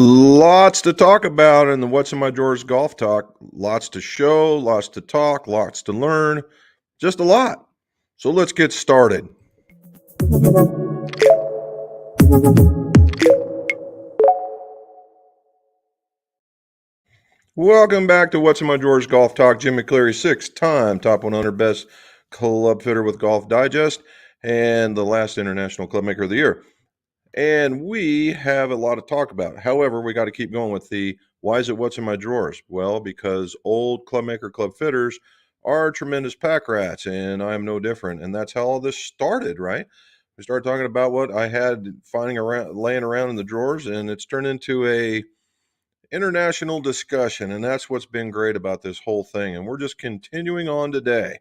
Lots to talk about in the What's in My Drawers Golf Talk. Lots to show, lots to talk, lots to learn, just a lot. So let's get started. Welcome back to What's in My Drawers Golf Talk. Jim McCleary, 6-time top 100 best club fitter with Golf Digest and the last International Club Maker of the Year. And we have a lot to talk about. However, we got to keep going with the why is it what's in my drawers? Well, because old club maker club fitters are tremendous pack rats, and I'm no different. And that's how all this started, right? We started talking about what I had laying around in the drawers, and it's turned into a international discussion. And that's what's been great about this whole thing. And we're just continuing on today.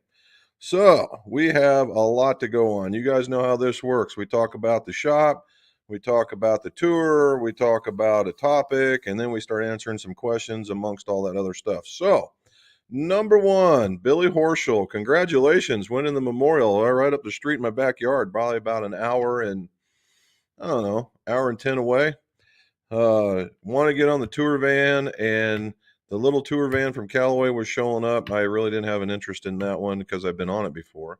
So we have a lot to go on. You guys know how this works. We talk about the shop. We talk about the tour, we talk about a topic, and then we start answering some questions amongst all that other stuff. So, number one, Billy Horschel, congratulations, winning the Memorial right up the street in my backyard, probably about an hour and, I don't know, hour and 10 away. Want to get on the tour van, and the little tour van from Callaway was showing up. I really didn't have an interest in that one because I've been on it before.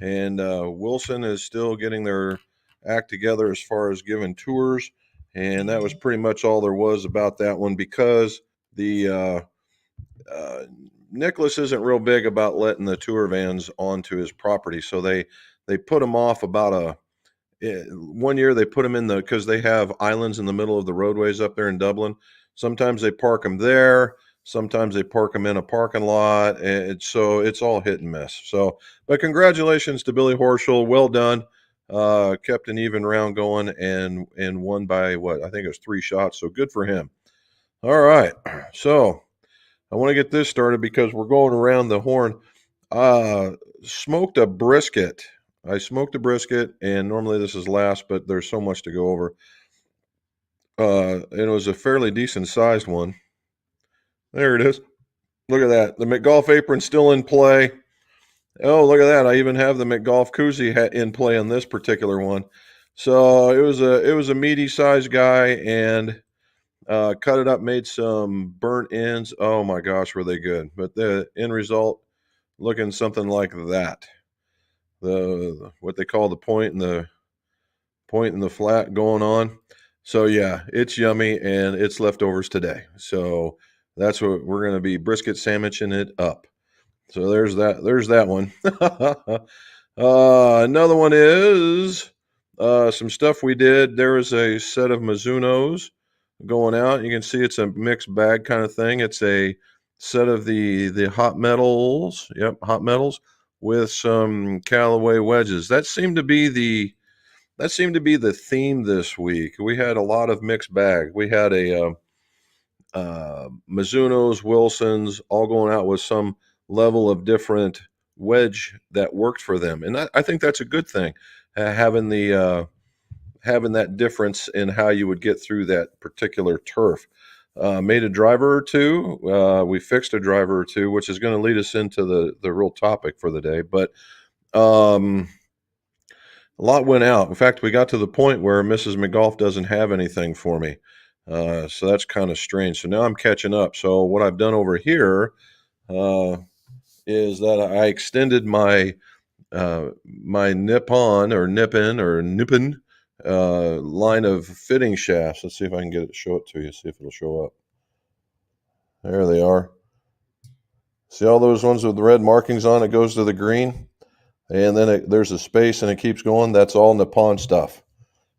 And Wilson is still getting their act together as far as giving tours, and that was pretty much all there was about that one, because the Nicholas isn't real big about letting the tour vans onto his property, so they put them off about one year. They put them in because they have islands in the middle of the roadways up there in Dublin. Sometimes they park them there, sometimes they park them in a parking lot, and so it's all hit and miss. So, but congratulations to Billy Horschel, well done. Kept an even round going and won by what I think it was 3 shots. So good for him. All right. So I want to get this started because we're going around the horn. Smoked a brisket. I smoked a brisket, and normally this is last, but there's so much to go over. And it was a fairly decent sized one. There it is. Look at that. The McGolf apron still in play. Oh, look at that. I even have the McGolf koozie in play on this particular one. So it was a meaty sized guy, and cut it up, made some burnt ends. Oh my gosh, were they good. But the end result looking something like that. What they call the point and the flat going on. So yeah, it's yummy, and it's leftovers today. So that's what we're going to be brisket sandwiching it up. So there's that one. Another one is some stuff we did. There was a set of Mizunos going out. You can see it's a mixed bag kind of thing. It's a set of the hot metals. Yep, hot metals with some Callaway wedges. That seemed to be the theme this week. We had a lot of mixed bag. We had a Mizunos, Wilsons, all going out with some level of different wedge that worked for them, and I think that's a good thing, having that difference in how you would get through that particular turf. Made a driver or two. We fixed a driver or two, which is going to lead us into the real topic for the day. But a lot went out. In fact, we got to the point where Mrs. McGolf doesn't have anything for me. So that's kind of strange. So now I'm catching up. So what I've done over here is that I extended my Nippon line of fitting shafts. Let's see if I can show it to you. See if it'll show up. There they are. See all those ones with the red markings on? It goes to the green, and then there's a space, and it keeps going. That's all Nippon stuff.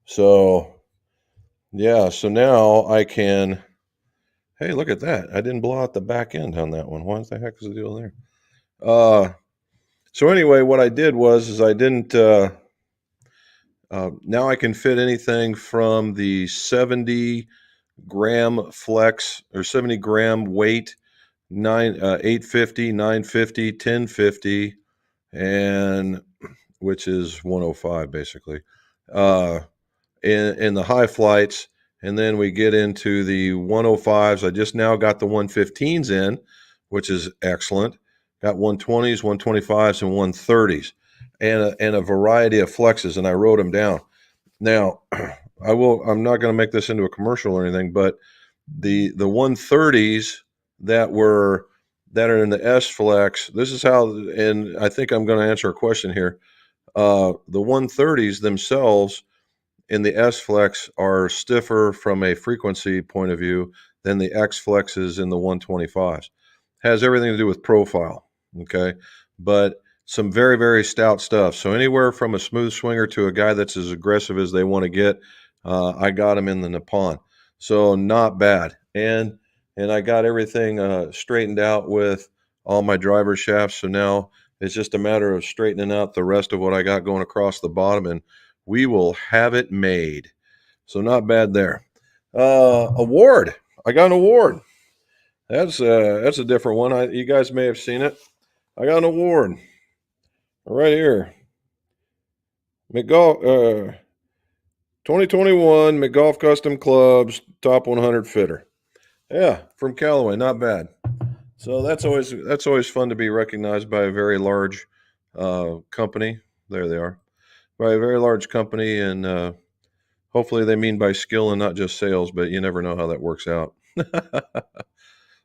So yeah, so now I can. Hey, look at that! I didn't blow out the back end on that one. What the heck is the deal there? So anyway, what I did was I didn't. Now I can fit anything from the 70-gram flex or 70-gram weight, 850, 950, 1050, and which is 105 basically, in the high flights. And then we get into the 105s. I just now got the 115s in, which is excellent. Got 120s, 125s, and 130s, and a variety of flexes, and I wrote them down. Now, I'm not going to make this into a commercial or anything, but The 130s that are in the S flex. This is how, and I think I'm going to answer a question here. The 130s themselves in the S flex are stiffer from a frequency point of view than the X flexes in the 125s. Has everything to do with profile, okay? But some very, very stout stuff. So anywhere from a smooth swinger to a guy that's as aggressive as they want to get, I got him in the Nippon. So not bad. And I got everything straightened out with all my driver shafts. So now it's just a matter of straightening out the rest of what I got going across the bottom, and we will have it made. So not bad there. Award. I got an award. That's a different one. You guys may have seen it. I got an award right here. McGolf 2021 McGolf Custom Clubs Top 100 Fitter. Yeah, from Callaway. Not bad. So that's always fun to be recognized by a very large company. There they are. By a very large company, and hopefully they mean by skill and not just sales, but you never know how that works out.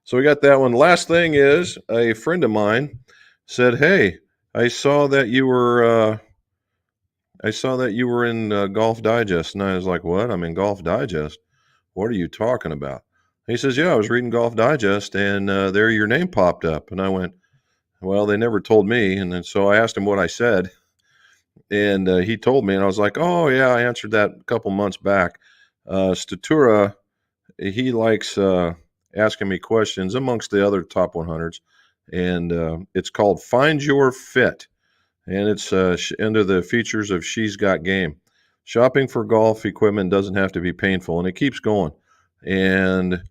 So we got that one. Last thing is, a friend of mine said, "Hey, I saw that you were in Golf Digest," and I was like, "What? I'm in Golf Digest? What are you talking about?" He says, "Yeah, I was reading Golf Digest, and there your name popped up." And I went, "Well, they never told me." And then so I asked him what I said, and he told me, and I was like, "Oh yeah, I answered that a couple months back." Statura, he likes asking me questions amongst the other top 100s, and it's called Find Your Fit, and it's under the features of She's Got Game. Shopping for golf equipment doesn't have to be painful, and it keeps going. And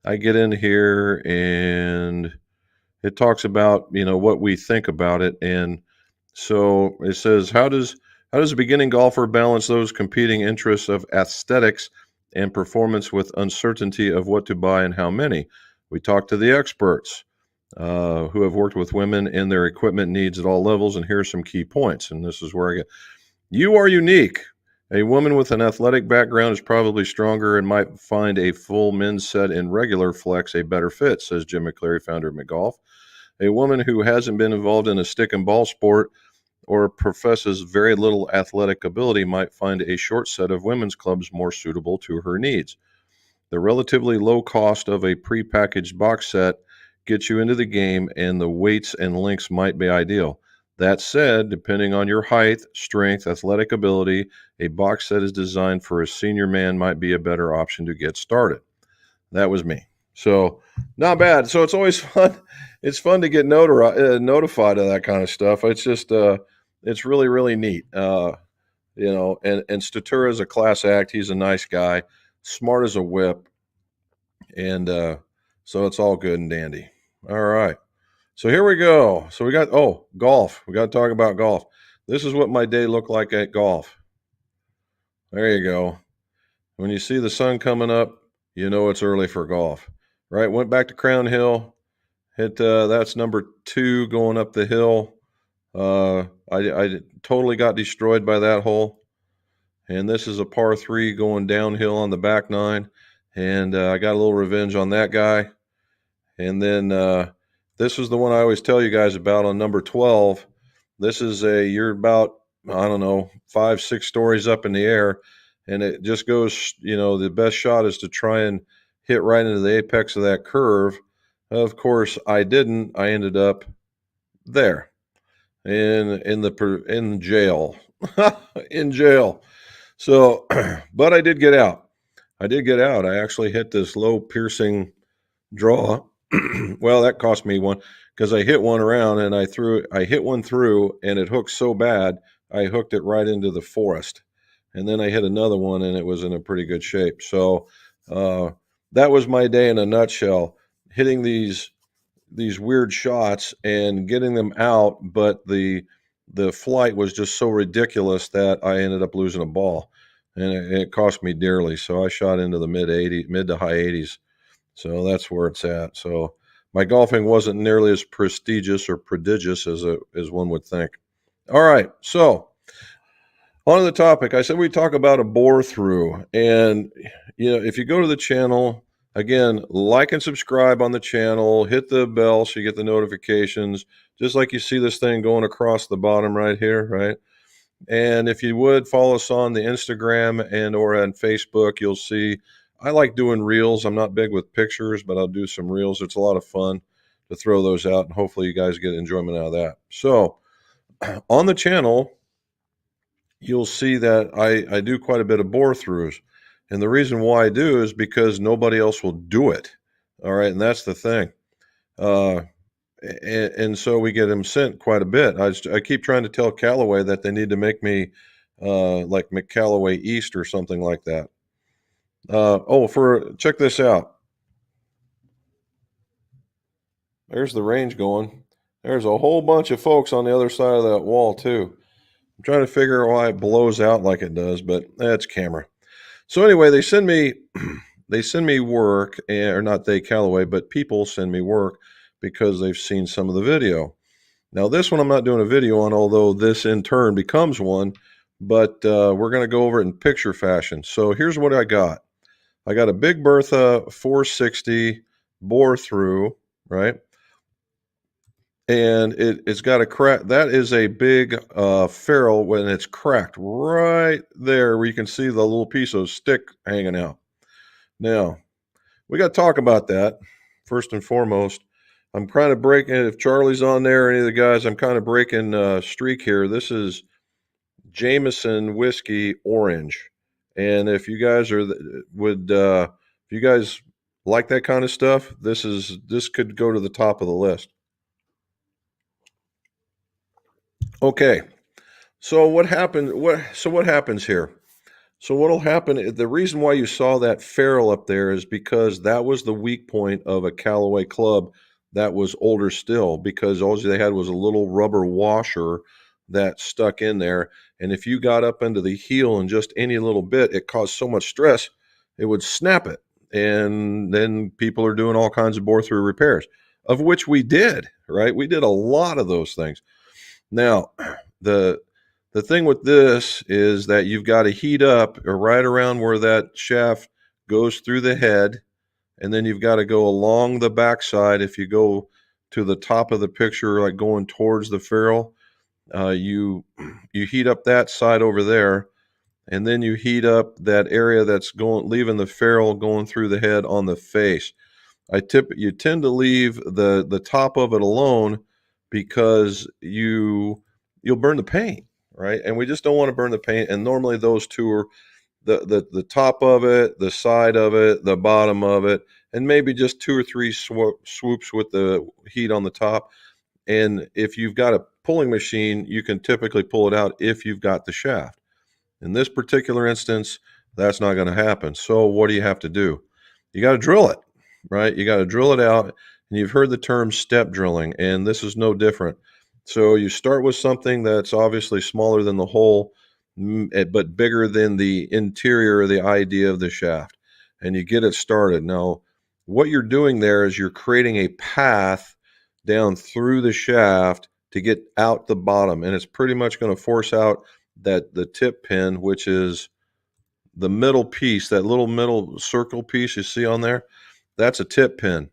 I get in here, and it talks about what we think about it, and so it says, how does a beginning golfer balance those competing interests of aesthetics and performance with uncertainty of what to buy and how many? We talked to the experts who have worked with women and their equipment needs at all levels, and here are some key points. And this is where I get, you are unique. A woman with an athletic background is probably stronger and might find a full men's set in regular flex a better fit, says Jim McCleary, founder of McGolf. A woman who hasn't been involved in a stick and ball sport or professes very little athletic ability might find a short set of women's clubs more suitable to her needs. The relatively low cost of a prepackaged box set gets you into the game, and the weights and lengths might be ideal. That said, depending on your height, strength, athletic ability, a box set is designed for a senior man might be a better option to get started. That was me. So not bad. So it's always fun. It's fun to get notified of that kind of stuff. It's just it's really, really neat. And Statura is a class act. He's a nice guy, smart as a whip. And so it's all good and dandy. All right. So here we go. So we got, golf. We got to talk about golf. This is what my day looked like at golf. There you go. When you see the sun coming up, you know it's early for golf. Right? Went back to Crown Hill. Hit that's number 2 going up the hill. I totally got destroyed by that hole. And this is a par 3 going downhill on the back 9. And I got a little revenge on that guy. And then this is the one I always tell you guys about on number 12. This is you're about, I don't know, 5-6 stories up in the air. And it just goes, the best shot is to try and hit right into the apex of that curve. Of course, I didn't. I ended up there in jail, in jail. So, but I did get out. I actually hit this low piercing draw. Well, that cost me one because I hit one around and I hit one through, and it hooked so bad I hooked it right into the forest. And then I hit another one, and it was in a pretty good shape. So that was my day in a nutshell, hitting these weird shots and getting them out, but the flight was just so ridiculous that I ended up losing a ball, and it cost me dearly. So I shot into the mid to high 80s. So that's where it's at. So my golfing wasn't nearly as prestigious or prodigious as one would think. All right, so on to the topic. I said we talk about a bore through, and if you go to the channel, Again, like and subscribe on the channel, hit the bell so you get the notifications, just like you see this thing going across the bottom right here, right? And if you would follow us on the Instagram and or on Facebook, you'll see I like doing reels. I'm not big with pictures, but I'll do some reels. It's a lot of fun to throw those out, and hopefully you guys get enjoyment out of that. So on the channel, you'll see that I do quite a bit of bore throughs. And the reason why I do is because nobody else will do it. All right. And that's the thing. Uh, and so we get them sent quite a bit. I keep trying to tell Callaway that they need to make me like McCallaway East or something like that. Check this out. There's the range going. There's a whole bunch of folks on the other side of that wall too. I'm trying to figure out why it blows out like it does, but that's camera. So anyway, they send me they send me work, or not they, Callaway, but people send me work because they've seen some of the video. Now this one I'm not doing a video on, although this in turn becomes one, but we're going to go over it in picture fashion. So here's what I got. I got a Big Bertha 460 bore through, right? And it's got a crack. That is a big ferrule when it's cracked right there where you can see the little piece of stick hanging out. Now, we got to talk about that first and foremost. I'm kind of breaking, if Charlie's on there, or any of the guys, I'm kind of breaking streak here. This is Jameson Whiskey Orange. And if you guys if you guys like that kind of stuff, this could go to the top of the list. Okay. So what happened? What happens here? So what'll happen? The reason why you saw that ferrule up there is because that was the weak point of a Callaway club that was older still. Because all they had was a little rubber washer that stuck in there, and if you got up into the heel in just any little bit, it caused so much stress, it would snap it, and then people are doing all kinds of bore through repairs, of which we did. Right? We did a lot of those things. Now, the thing with this is that you've got to heat up right around where that shaft goes through the head, and then you've got to go along the backside. If you go to the top of the picture, like going towards the ferrule, you heat up that side over there, and then you heat up that area that's leaving the ferrule going through the head on the face. You tend to leave the top of it alone because you'll burn the paint, right? And we just don't want to burn the paint. And normally those two are the top of it, the side of it, the bottom of it, and maybe just 2 or 3 swoops with the heat on the top. And if you've got a pulling machine, you can typically pull it out if you've got the shaft. In this particular instance, that's not going to happen. So what do you have to do? You got to drill it, right? You got to drill it out. And you've heard the term step drilling, and this is no different. So you start with something that's obviously smaller than the hole, but bigger than the interior, the idea of the shaft, and you get it started. Now, what you're doing there is you're creating a path down through the shaft to get out the bottom, and it's pretty much going to force out the tip pin, which is the middle piece, that little middle circle piece you see on there. That's a tip pin.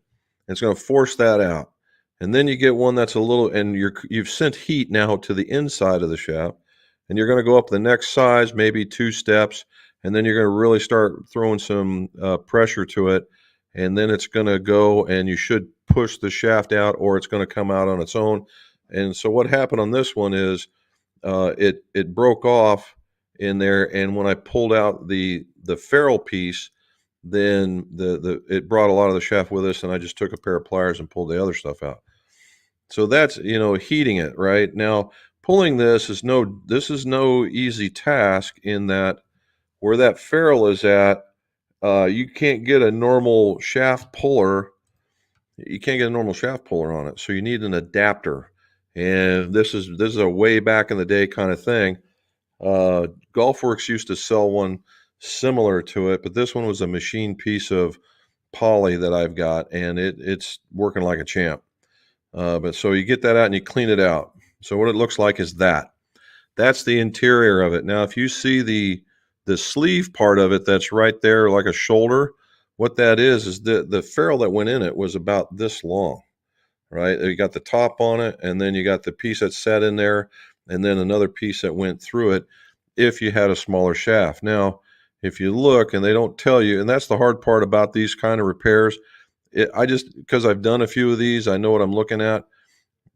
It's going to force that out. And then you get one that's a little, and you've sent heat now to the inside of the shaft, and you're going to go up the next size, maybe 2 steps, and then you're going to really start throwing some pressure to it, and then it's going to go, and you should push the shaft out, or it's going to come out on its own. And so what happened on this one is it broke off in there, and when I pulled out the ferrule piece, then it brought a lot of the shaft with us, and I just took a pair of pliers and pulled the other stuff out. So that's, heating it right now. Pulling this is no easy task, in that where that ferrule is at, you can't get a normal shaft puller. You can't get a normal shaft puller on it, so you need an adapter. And this is a way back in the day kind of thing. Golfworks used to sell one similar to it, but this one was a machine piece of poly that I've got, and it's working like a champ. But so you get that out and you clean it out. So what it looks like is that's the interior of it. Now, if you see the sleeve part of it, that's right there like a shoulder, what that is the ferrule that went in it was about this long, right? You got the top on it, and then you got the piece that sat in there, and then another piece that went through it if you had a smaller shaft. Now, if you look, and they don't tell you, and that's the hard part about these kind of repairs, I just, because I've done a few of these, I know what I'm looking at,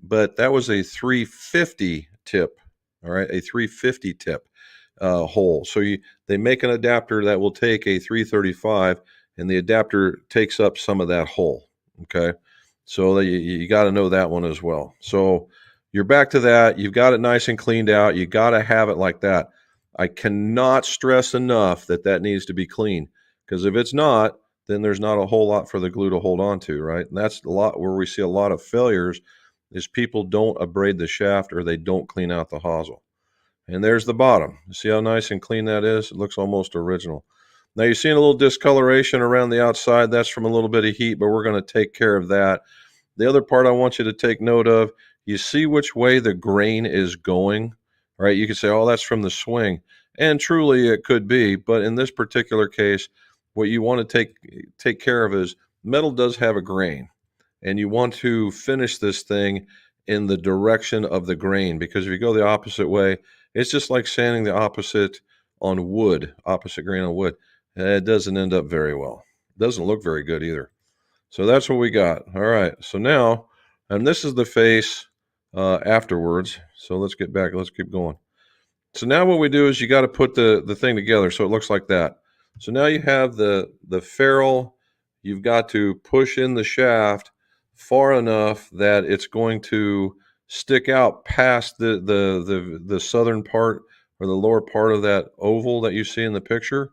but that was a 350 tip, all right, a 350 tip hole. So they make an adapter that will take a 335, and the adapter takes up some of that hole. Okay, so you got to know that one as well. So you're back to that. You've got it nice and cleaned out. You got to have it like that. I cannot stress enough that that needs to be clean, because if it's not, then there's not a whole lot for the glue to hold on to, right? And that's a lot where we see a lot of failures is people don't abrade the shaft or they don't clean out the hosel. And there's the bottom. See how nice and clean that is? It looks almost original. Now you're seeing a little discoloration around the outside. That's from a little bit of heat, but we're going to take care of that. The other part I want you to take note of, you see which way the grain is going, right? You can say, oh, that's from the swing. And truly it could be, but in this particular case, what you want to take care of is metal does have a grain, and you want to finish this thing in the direction of the grain, because if you go the opposite way, it's just like sanding the opposite on wood, opposite grain on wood. It doesn't end up very well. It doesn't look very good either. So that's what we got. All right. So now, and this is the face afterwards. So let's get back. Let's keep going. So now what we do is you got to put the thing together so it looks like that. So now you have the ferrule. You've got to push in the shaft far enough that it's going to stick out past the southern part or the lower part of that oval that you see in the picture.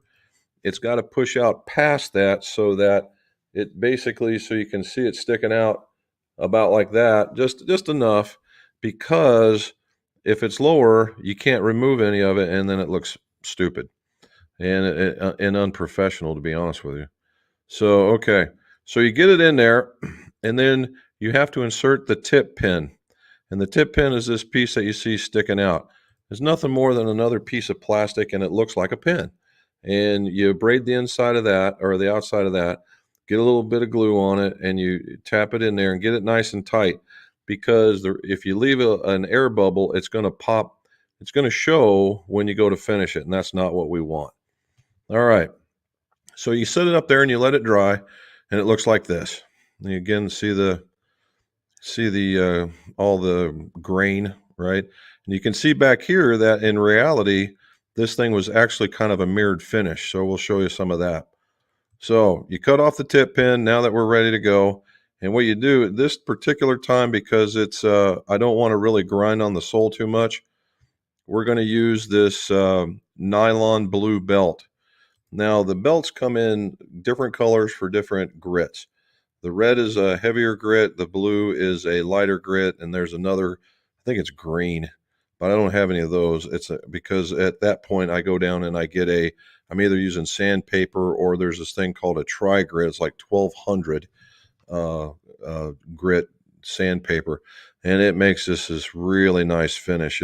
It's got to push out past that so that it basically, so you can see it sticking out about like that, just enough, because if it's lower, you can't remove any of it, and then it looks stupid and unprofessional, to be honest with you. So, okay. So you get it in there, and then you have to insert the tip pin. And the tip pin is this piece that you see sticking out. It's nothing more than another piece of plastic, and it looks like a pin. And you braid the inside of that, or the outside of that, get a little bit of glue on it, and you tap it in there and get it nice and tight. Because if you leave an air bubble, it's going to pop. It's going to show when you go to finish it, and that's not what we want. All right. So you set it up there and you let it dry, and it looks like this. And you again see the all the grain, right? And you can see back here that in reality, this thing was actually kind of a mirrored finish. So we'll show you some of that. So you cut off the tip pin now that we're ready to go. And what you do at this particular time, because it's I don't want to really grind on the sole too much, we're going to use this nylon blue belt. Now the belts come in different colors for different grits. The red is a heavier grit, the blue is a lighter grit, and there's another, I think it's green, but I don't have any of those. Because at that point I go down and I'm either using sandpaper, or there's this thing called a tri-grit. It's like 1200 grit sandpaper, and it makes this really nice finish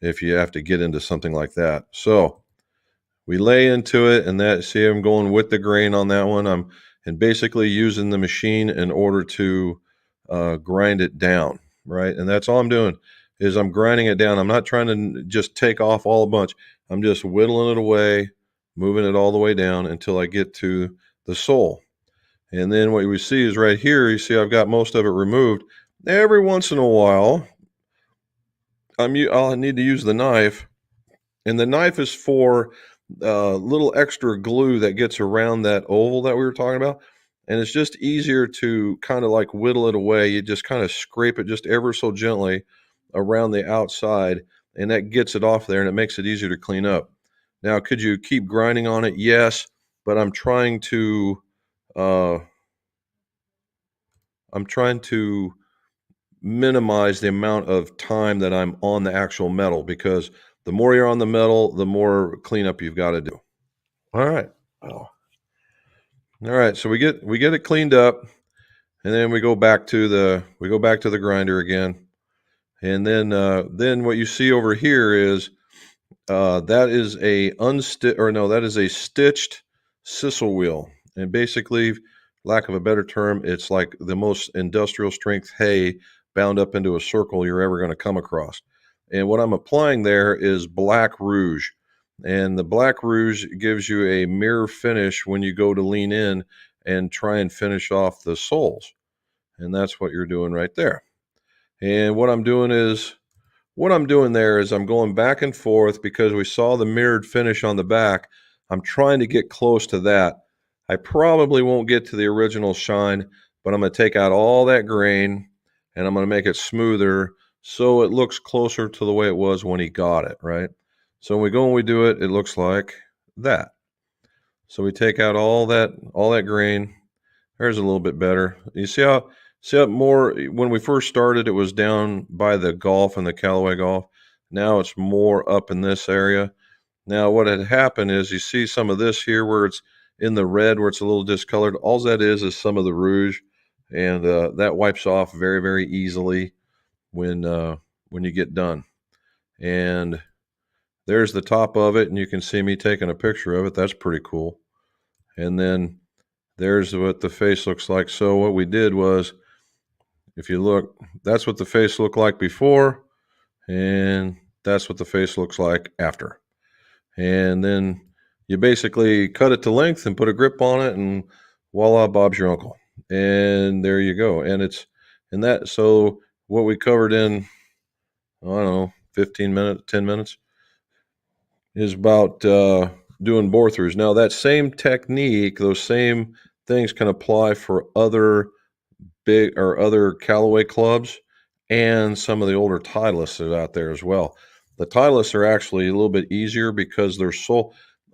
if you have to get into something like that. So we lay into it, and see, I'm going with the grain on that one. And basically using the machine in order to grind it down, right? And that's all I'm doing is I'm grinding it down. I'm not trying to just take off all a bunch. I'm just whittling it away, moving it all the way down until I get to the sole. And then what we see is right here, you see I've got most of it removed. Every once in a while, I'll need to use the knife, and the knife is for little extra glue that gets around that oval that we were talking about. And it's just easier to kind of like whittle it away. You just kind of scrape it just ever so gently around the outside, and that gets it off there, and it makes it easier to clean up. Now, could you keep grinding on it? Yes, but I'm trying to minimize the amount of time that I'm on the actual metal, because the more you're on the metal, the more cleanup you've got to do. All right. Oh. All right. So we get it cleaned up, and then we go back to the grinder again. And then what you see over here is that is a stitched Sizzle wheel. And basically, lack of a better term, it's like the most industrial strength hay bound up into a circle you're ever going to come across. And what I'm applying there is black rouge. And the black rouge gives you a mirror finish when you go to lean in and try and finish off the soles. And that's what you're doing right there. And what I'm doing there is I'm going back and forth because we saw the mirrored finish on the back. I'm trying to get close to that. I probably won't get to the original shine, but I'm going to take out all that grain and I'm going to make it smoother so it looks closer to the way it was when he got it, right? So when we go and we do it, it looks like that. So we take out all that grain. There's a little bit better. You see how more when we first started, it was down by the Golf and the Callaway Golf. Now it's more up in this area. Now what had happened is you see some of this here where it's in the red, where it's a little discolored. All that is some of the rouge, and that wipes off very, very easily when you get done. And there's the top of it, and you can see me taking a picture of it. That's pretty cool. And then there's what the face looks like. So what we did was, if you look, that's what the face looked like before, and that's what the face looks like after. And then you basically cut it to length and put a grip on it, and voila, Bob's your uncle. And there you go. So what we covered in, I don't know, 15 minutes, 10 minutes, is about doing bore throughs. Now that same technique, those same things can apply for other Callaway clubs and some of the older Titleists that are out there as well. The Titleists are actually a little bit easier because they're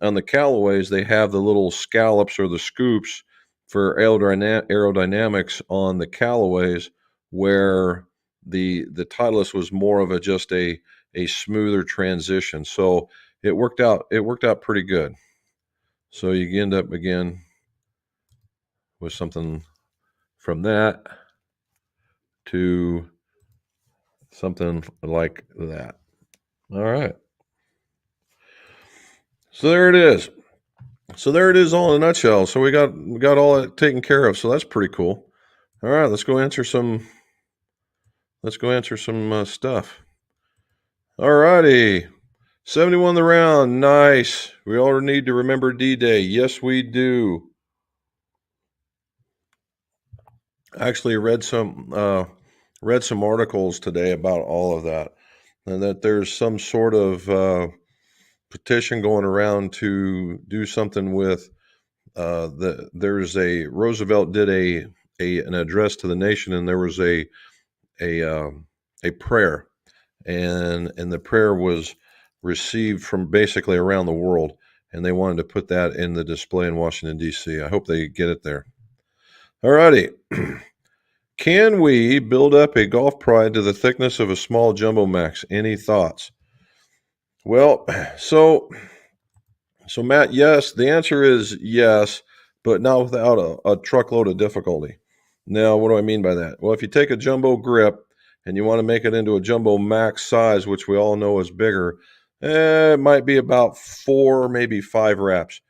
on the Callaways, they have the little scallops or the scoops for aerodynamics on the Callaways, where the Titleist was more of just a smoother transition. So it worked out pretty good. So you end up again with something from that to something like that. All right. So there it is. All in a nutshell. So we got all that taken care of. So that's pretty cool. All right, let's go answer some stuff. All righty. 71 the round. Nice. We all need to remember D-Day. Yes, we do. I actually read some articles today about all of that, and that there's some sort of petition going around to do something with Roosevelt did an address to the nation, and there was a prayer, and the prayer was received from basically around the world, and they wanted to put that in the display in Washington, D.C. I hope they get it there. All righty. Can we build up a golf pride to the thickness of a small Jumbo Max? Any thoughts? Well, so Matt, yes, the answer is yes, but not without a truckload of difficulty. Now, what do I mean by that? Well, if you take a Jumbo grip and you want to make it into a Jumbo Max size, which we all know is bigger, it might be about 4, maybe 5 reps.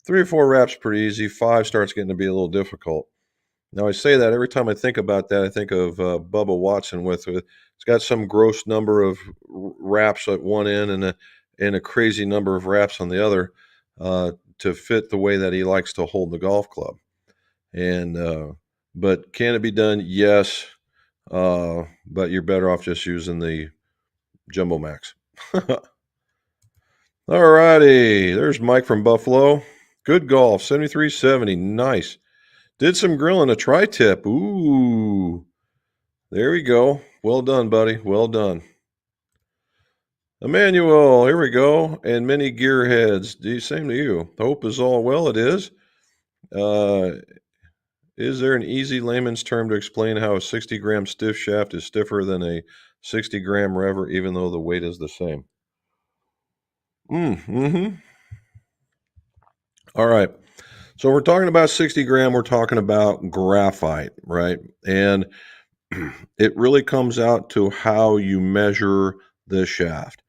3 or 4 reps, pretty easy. 5 starts getting to be a little difficult. Now, I say that every time I think about that, I think of Bubba Watson it's got some gross number of reps at one end and a crazy number of reps on the other to fit the way that he likes to hold the golf club. And but can it be done? Yes, but you're better off just using the Jumbo Max. All righty, there's Mike from Buffalo. Good golf, 7370, nice. Did some grilling, a tri-tip. Ooh, there we go. Well done, buddy. Well done. Emmanuel, here we go. And many gearheads. Same to you. Hope is all well. It is. Is there an easy layman's term to explain how a 60-gram stiff shaft is stiffer than a 60-gram rever, even though the weight is the same? Mm-hmm. All right. So we're talking about 60 gram, we're talking about graphite, right? And it really comes out to how you measure the shaft.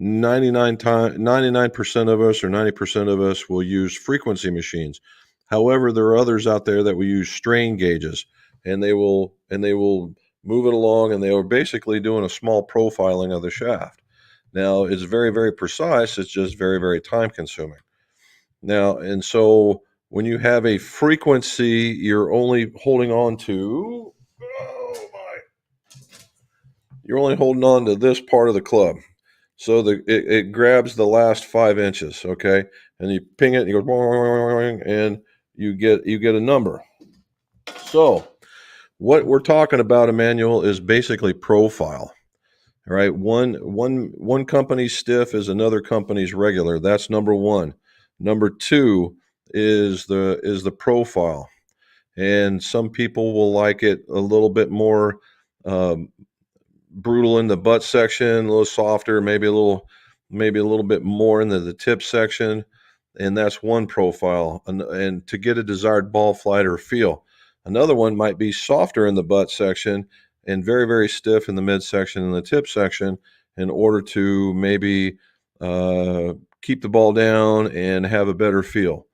99% of us or 90% of us will use frequency machines. However, there are others out there that will use strain gauges, and they will move it along, and they are basically doing a small profiling of the shaft. Now, it's very, very precise. It's just very, very time consuming. Now, and so when you have a frequency, you're only holding on to, oh my, you're only holding on to this part of the club. So it grabs the last 5 inches, okay? And you ping it, and you go, and you get a number. So what we're talking about, Emmanuel, is basically profile. All right, one company's stiff is another company's regular. That's number one. Number two is the profile, and some people will like it a little bit more brutal in the butt section, a little softer, maybe a little bit more in the tip section, and that's one profile. And to get a desired ball flight or feel, another one might be softer in the butt section and very, very stiff in the midsection and the tip section in order to maybe keep the ball down and have a better feel.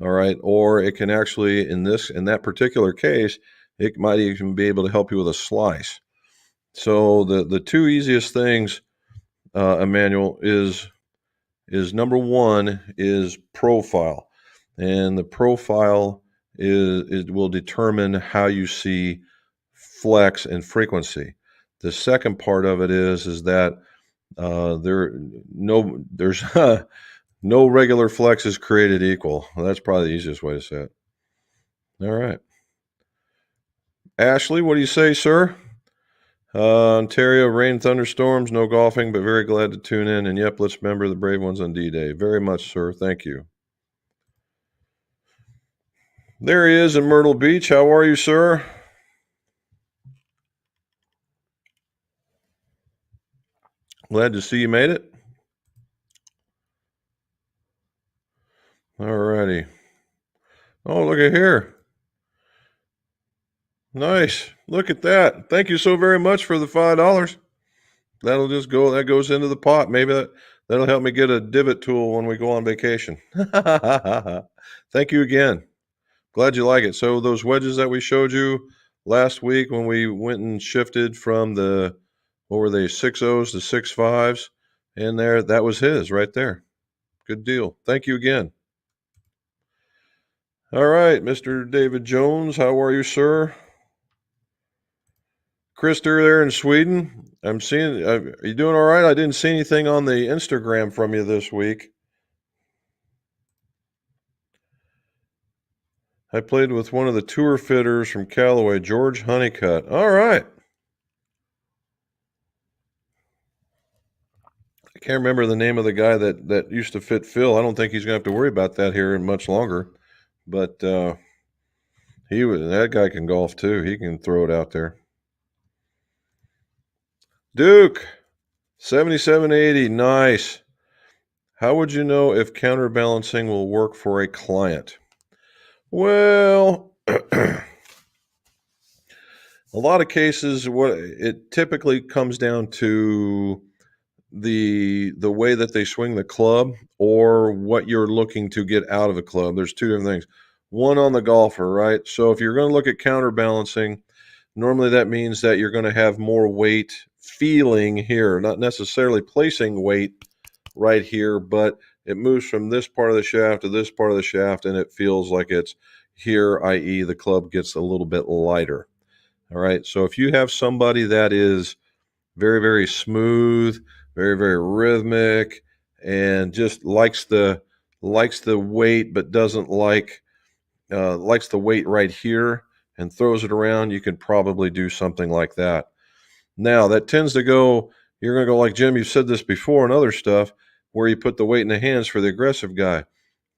All right. Or it can actually, in that particular case, it might even be able to help you with a slice. So the two easiest things, Emmanuel, is number one is profile, and the profile will determine how you see flex and frequency. The second part of it is that there's no regular flex is created equal. Well, that's probably the easiest way to say it. All right, Ashley, what do you say, sir? Ontario, rain, thunderstorms, no golfing, but very glad to tune in. And yep, let's remember the brave ones on D-Day. Very much, sir. Thank you. There he is in Myrtle Beach. How are you, sir? Glad to see you made it. All righty. Oh, look at here. Nice. Look at that. Thank you so very much for the $5. That'll just go. That goes into the pot. Maybe that'll help me get a divot tool when we go on vacation. Thank you again. Glad you like it. So those wedges that we showed you last week when we went and shifted from what were they, 6.0s to 6.5s in there, that was his right there. Good deal. Thank you again. All right, Mr. David Jones, how are you, sir? Krister there in Sweden. I'm seeing, are you doing all right? I didn't see anything on the Instagram from you this week. I played with one of the tour fitters from Callaway, George Honeycutt. All right. I can't remember the name of the guy that used to fit Phil. I don't think he's going to have to worry about that here much longer. But that guy can golf too. He can throw it out there. Duke, 7780, nice. How would you know if counterbalancing will work for a client? Well, a lot of cases, what it typically comes down to the way that they swing the club or what you're looking to get out of a club. There's two different things. One on the golfer, right? So if you're going to look at counterbalancing, normally that means that you're going to have more weight feeling here, not necessarily placing weight right here, but it moves from this part of the shaft to this part of the shaft, and it feels like it's here, i.e. the club gets a little bit lighter. All right. So if you have somebody that is very, very smooth, very, very rhythmic, and just likes the weight, but doesn't likes the weight right here and throws it around, you can probably do something like that. Now that tends to go, you're going to go like, Jim, you've said this before and other stuff, where you put the weight in the hands for the aggressive guy.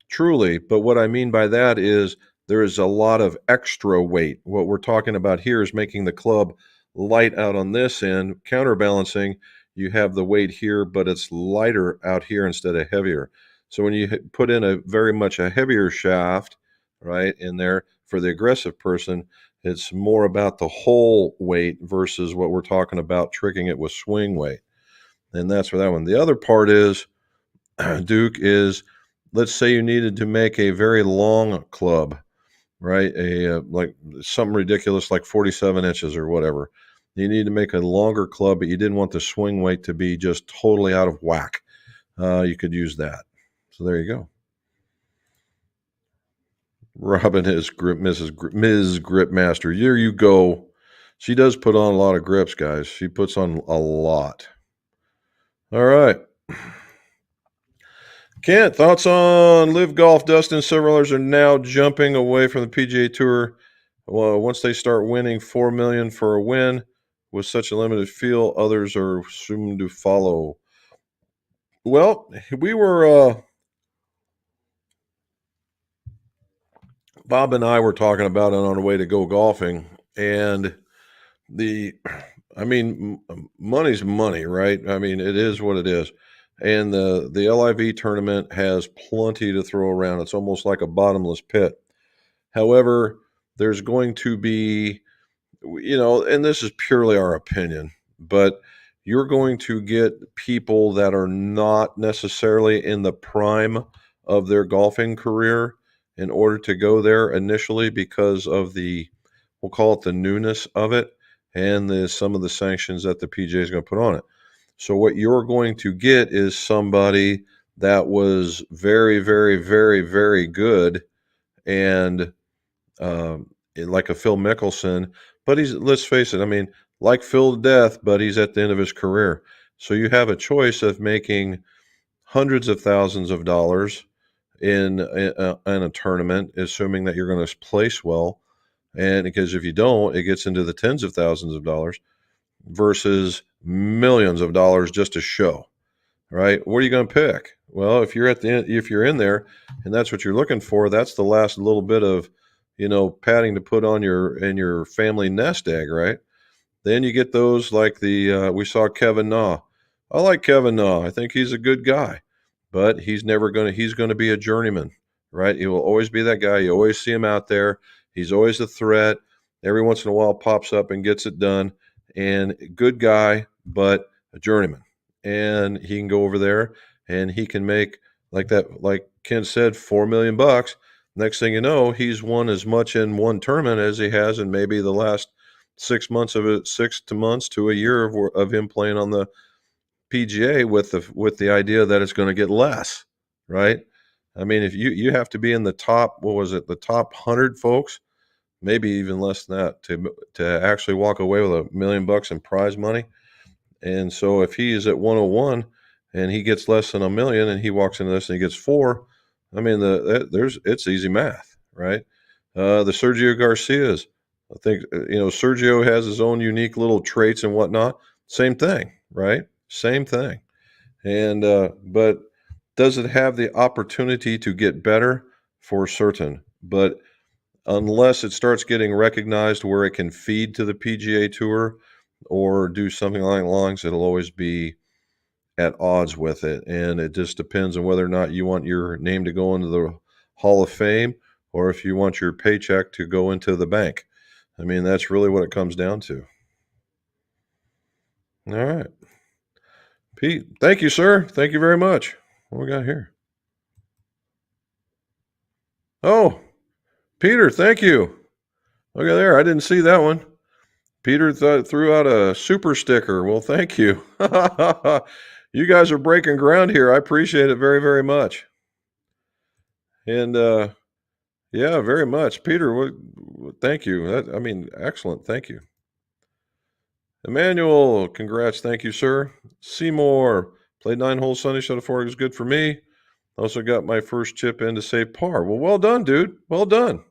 Truly, but what I mean by that is there is a lot of extra weight. What we're talking about here is making the club light out on this end. Counterbalancing, you have the weight here, but it's lighter out here instead of heavier. So when you put in a very much a heavier shaft, right, in there for the aggressive person, it's more about the whole weight versus what we're talking about tricking it with swing weight. And that's for that one. The other part is, Duke, is let's say you needed to make a very long club, right? Like something ridiculous like 47 inches or whatever. You need to make a longer club, but you didn't want the swing weight to be just totally out of whack. You could use that. So there you go. Robin is Ms. Gripmaster. There you go. She does put on a lot of grips, guys. She puts on a lot. All right. Kent, thoughts on Live Golf? Dustin and several others are now jumping away from the PGA Tour. Well, once they start winning $4 million for a win with such a limited field, others are soon to follow. Well, we were Bob and I were talking about it on our way to go golfing, and money's money, right? I mean, it is what it is. And the LIV tournament has plenty to throw around. It's almost like a bottomless pit. However, there's going to be, and this is purely our opinion, but you're going to get people that are not necessarily in the prime of their golfing career in order to go there initially because of we'll call it the newness of it and some of the sanctions that the PGA is going to put on it. So what you're going to get is somebody that was very, very, very, very good and like a Phil Mickelson, but let's face it, I mean, like Phil to death, but he's at the end of his career. So you have a choice of making hundreds of thousands of dollars in a tournament, assuming that you're going to place well. And because if you don't, it gets into the tens of thousands of dollars versus millions of dollars just to show, right? What are you going to pick? Well, if you're at the end, if you're in there and that's what you're looking for, that's the last little bit of, padding to put on your family nest egg, right? Then you get those like we saw Kevin Na. I like Kevin Na. I think he's a good guy, but he's going to be a journeyman, right? He will always be that guy. You always see him out there. He's always a threat. Every once in a while pops up and gets it done. And good guy, but a journeyman. And he can go over there and he can make like Ken said, $4 million. Next thing you know, he's won as much in one tournament as he has in maybe the last 6 months of it, 6 months to a year of him playing on the PGA with the idea that it's going to get less, right? I mean, if you have to be in the top, what was it, the top 100 folks, maybe even less than that to actually walk away with $1 million in prize money. And so if he is at 101 and he gets less than $1 million and he walks into this and he gets 4, I mean, it's easy math, right? The Sergio Garcias, I think, Sergio has his own unique little traits and whatnot. Same thing, right? Same thing. And, but does it have the opportunity to get better? For certain. But unless it starts getting recognized where it can feed to the PGA Tour or do something along the lines, it'll always be at odds with it. And it just depends on whether or not you want your name to go into the Hall of Fame or if you want your paycheck to go into the bank. I mean, that's really what it comes down to. All right. Pete, thank you, sir. Thank you very much. What we got here? Oh, Peter, thank you. Look at there. I didn't see that one. Peter threw out a super sticker. Well, thank you. You guys are breaking ground here. I appreciate it very, very much. And yeah, very much. Peter, thank you. Excellent. Thank you. Emmanuel, congrats. Thank you, sir. Seymour, played 9 holes Sunday, shot a 4. It was good for me. Also got my first chip in to save par. Well done, dude. Well done.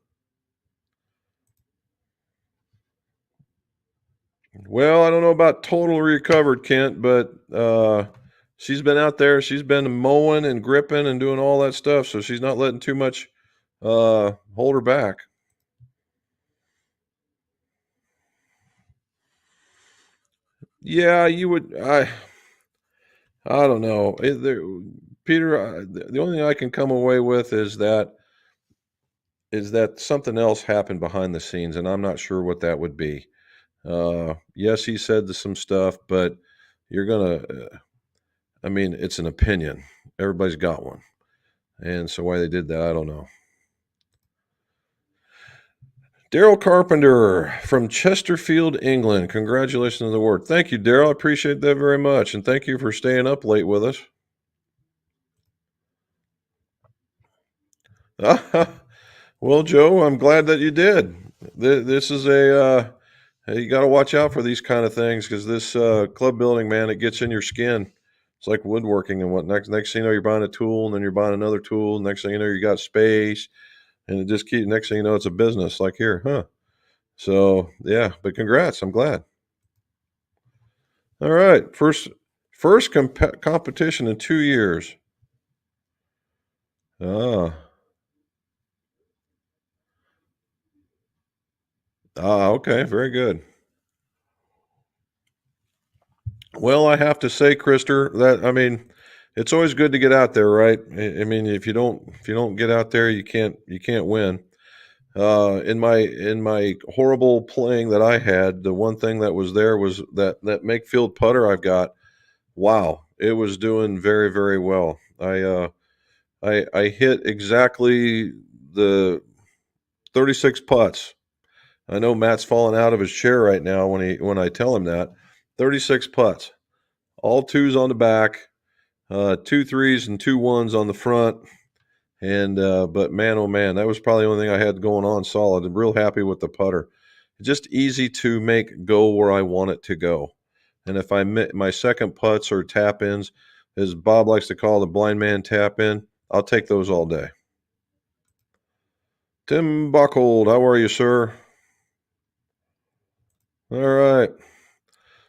Well, I don't know about totally recovered, Kent, but she's been out there. She's been mowing and gripping and doing all that stuff, so she's not letting too much hold her back. Yeah, you would. I don't know, Peter. The only thing I can come away with is that something else happened behind the scenes, and I'm not sure what that would be. Yes, he said some stuff, but you're gonna. It's an opinion. Everybody's got one, And so why they did that, I don't know. Daryl Carpenter from Chesterfield, England. Congratulations on the award. Thank you, Daryl. I appreciate that very much. And thank you for staying up late with us. Well, Joe, I'm glad that you did. This is you got to watch out for these kind of things because this club building, man, it gets in your skin. It's like woodworking and what. Next thing you know, you're buying a tool, and then you're buying another tool. Next thing you know, you got space, and it just keeps. Next thing you know, it's a business. Like here, huh? So yeah, but congrats. I'm glad. All right, first competition in 2 years. Ah, okay, very good. Well, I have to say, Krister, that I mean, it's always good to get out there, right? I mean, if you don't get out there, you can't win. In my horrible playing that I had, the one thing that was there was that make field putter I've got. Wow, it was doing very very well. I hit exactly the 36 putts. I know Matt's falling out of his chair right now when I tell him that. 36 putts, all twos on the back, two threes and two ones on the front. And but man, oh man, that was probably the only thing I had going on solid. I'm real happy with the putter. Just easy to make go where I want it to go. And if my second putts or tap ins, as Bob likes to call the blind man tap in, I'll take those all day. Tim Buckhold, how are you, sir? All right.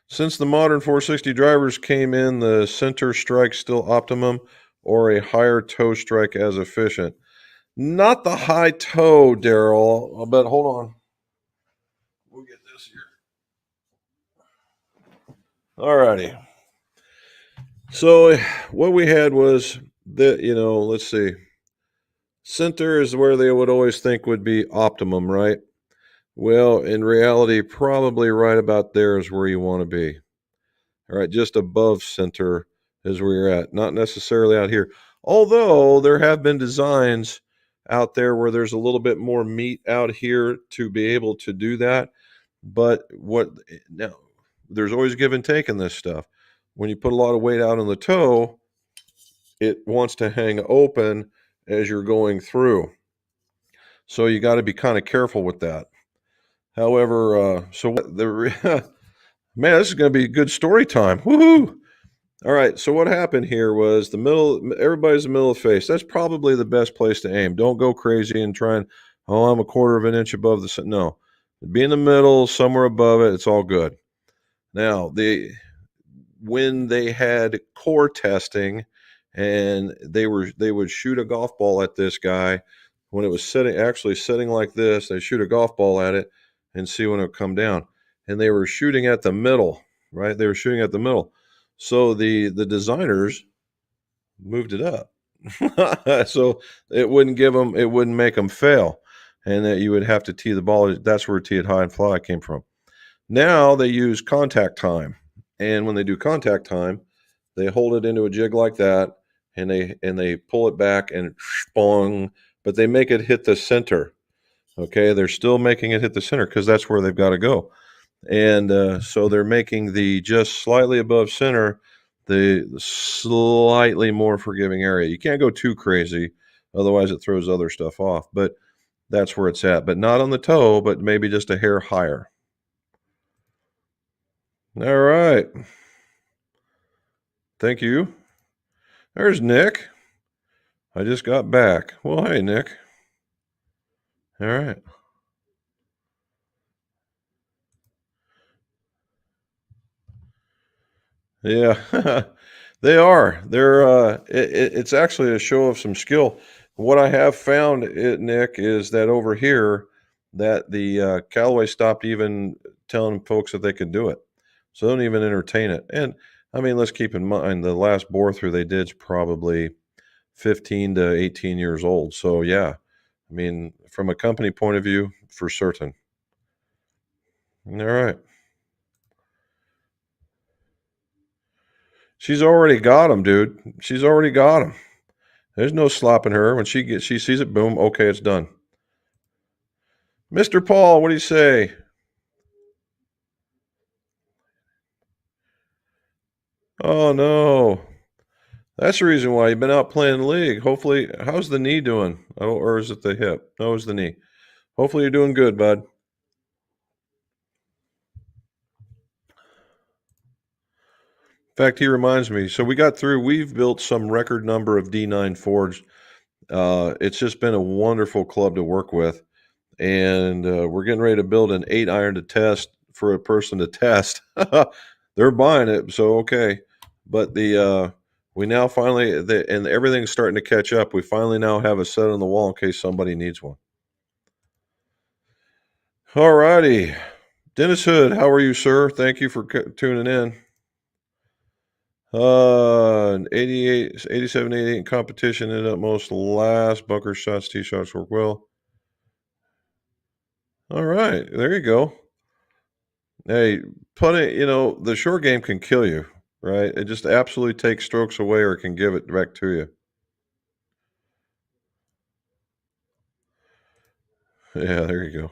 Since the modern 460 drivers came in, the center strike still optimum or a higher toe strike as efficient? Not the high toe, Daryl, but hold on. We'll get this here. All righty. So what we had was that, let's see. Center is where they would always think would be optimum, right? Well, in reality, probably right about there is where you want to be. All right, just above center is where you're at, not necessarily out here. Although there have been designs out there where there's a little bit more meat out here to be able to do that. But now there's always give and take in this stuff. When you put a lot of weight out on the toe, it wants to hang open as you're going through. So you got to be kind of careful with that. However, man, this is going to be a good story time. Woohoo! All right. So what happened here was the middle. Everybody's the middle of the face. That's probably the best place to aim. Don't go crazy and try and I'm a quarter of an inch above the. No, be in the middle, somewhere above it. It's all good. Now when they had core testing, and they would shoot a golf ball at this guy when it was sitting like this. They shoot a golf ball at it and see when it would come down. And they were shooting at the middle, right? They were shooting at the middle. So the designers moved it up, so it wouldn't make them fail, and that you would have to tee the ball. That's where tee it high and fly came from. Now they use contact time, and when they do contact time, they hold it into a jig like that, and they pull it back and bong, but they make it hit the center. Okay, they're still making it hit the center because that's where they've got to go. And so they're making the just slightly above center the slightly more forgiving area. You can't go too crazy, otherwise it throws other stuff off. But that's where it's at. But not on the toe, but maybe just a hair higher. All right. Thank you. There's Nick. I just got back. Well, hey, Nick. All right. Yeah, they are. It's actually a show of some skill. What I have found, Nick, is that over here, that the Callaway stopped even telling folks that they could do it, so they don't even entertain it. And I mean, let's keep in mind the last bore through they did is probably 15 to 18 years old. So yeah, I mean, from a company point of view, for certain. All right. She's already got them, dude. She's already got them. There's no slopping her. When she sees it, boom, okay, it's done. Mr. Paul, what do you say? Oh no. That's the reason why you've been out playing league. Hopefully, how's the knee doing? Oh, or is it the hip? No, it's the knee. Hopefully you're doing good, bud. In fact, he reminds me. So we got through. We've built some record number of D9 Fords. It's just been a wonderful club to work with, and we're getting ready to build an 8-iron to test for a person to test. They're buying it, so okay. But we now finally and everything's starting to catch up. We finally now have a set on the wall in case somebody needs one. All righty. Dennis Hood, how are you, sir? Thank you for tuning in. 88, 87, 88 in competition ended up most last. Bunker shots, tee shots work well. All right, there you go. Hey, putting, the short game can kill you, right? It just absolutely takes strokes away or it can give it back to you. Yeah, there you go.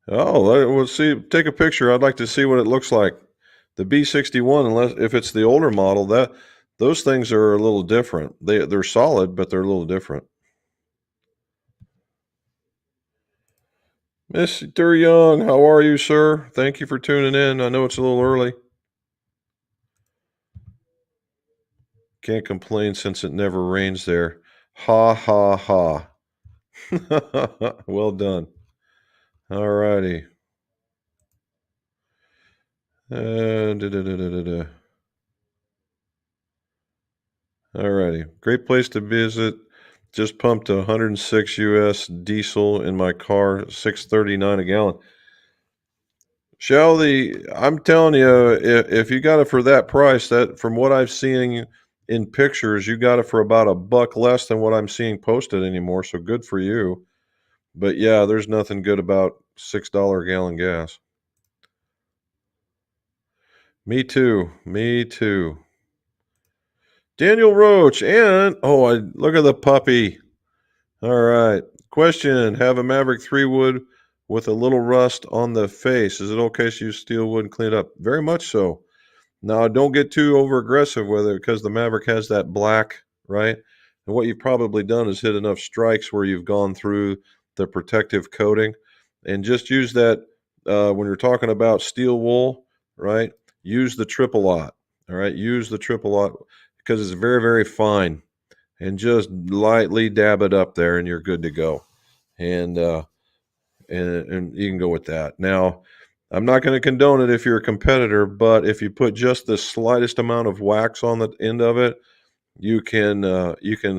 Oh, we'll see. Take a picture. I'd like to see what it looks like. The B61, unless if it's the older model, that those things are a little different. They're solid, but they're a little different. Mr. Young, how are you, sir? Thank you for tuning in. I know it's a little early. Can't complain since it never rains there. Ha ha ha. Well done. All righty. All righty. Great place to visit. Just pumped 106 US diesel in my car, $6.39 a gallon. I'm telling you, if you got it for that price, that from what I've seen in pictures, you got it for about $1 less than what I'm seeing posted anymore. So good for you. But yeah, there's nothing good about $6 a gallon gas. Me too. Me too. Daniel Roach and look at the puppy. All right. Question: have a Maverick 3-wood with a little rust on the face. Is it okay to use steel wood and clean it up? Very much so. Now, don't get too over aggressive with it because the Maverick has that black, right? And what you've probably done is hit enough strikes where you've gone through the protective coating. And just use that when you're talking about steel wool, right? Use the triple lot. All right. Use the triple lot because it's very, very fine. And just lightly dab it up there and you're good to go. And you can go with that. Now, I'm not going to condone it if you're a competitor, but if you put just the slightest amount of wax on the end of it, you can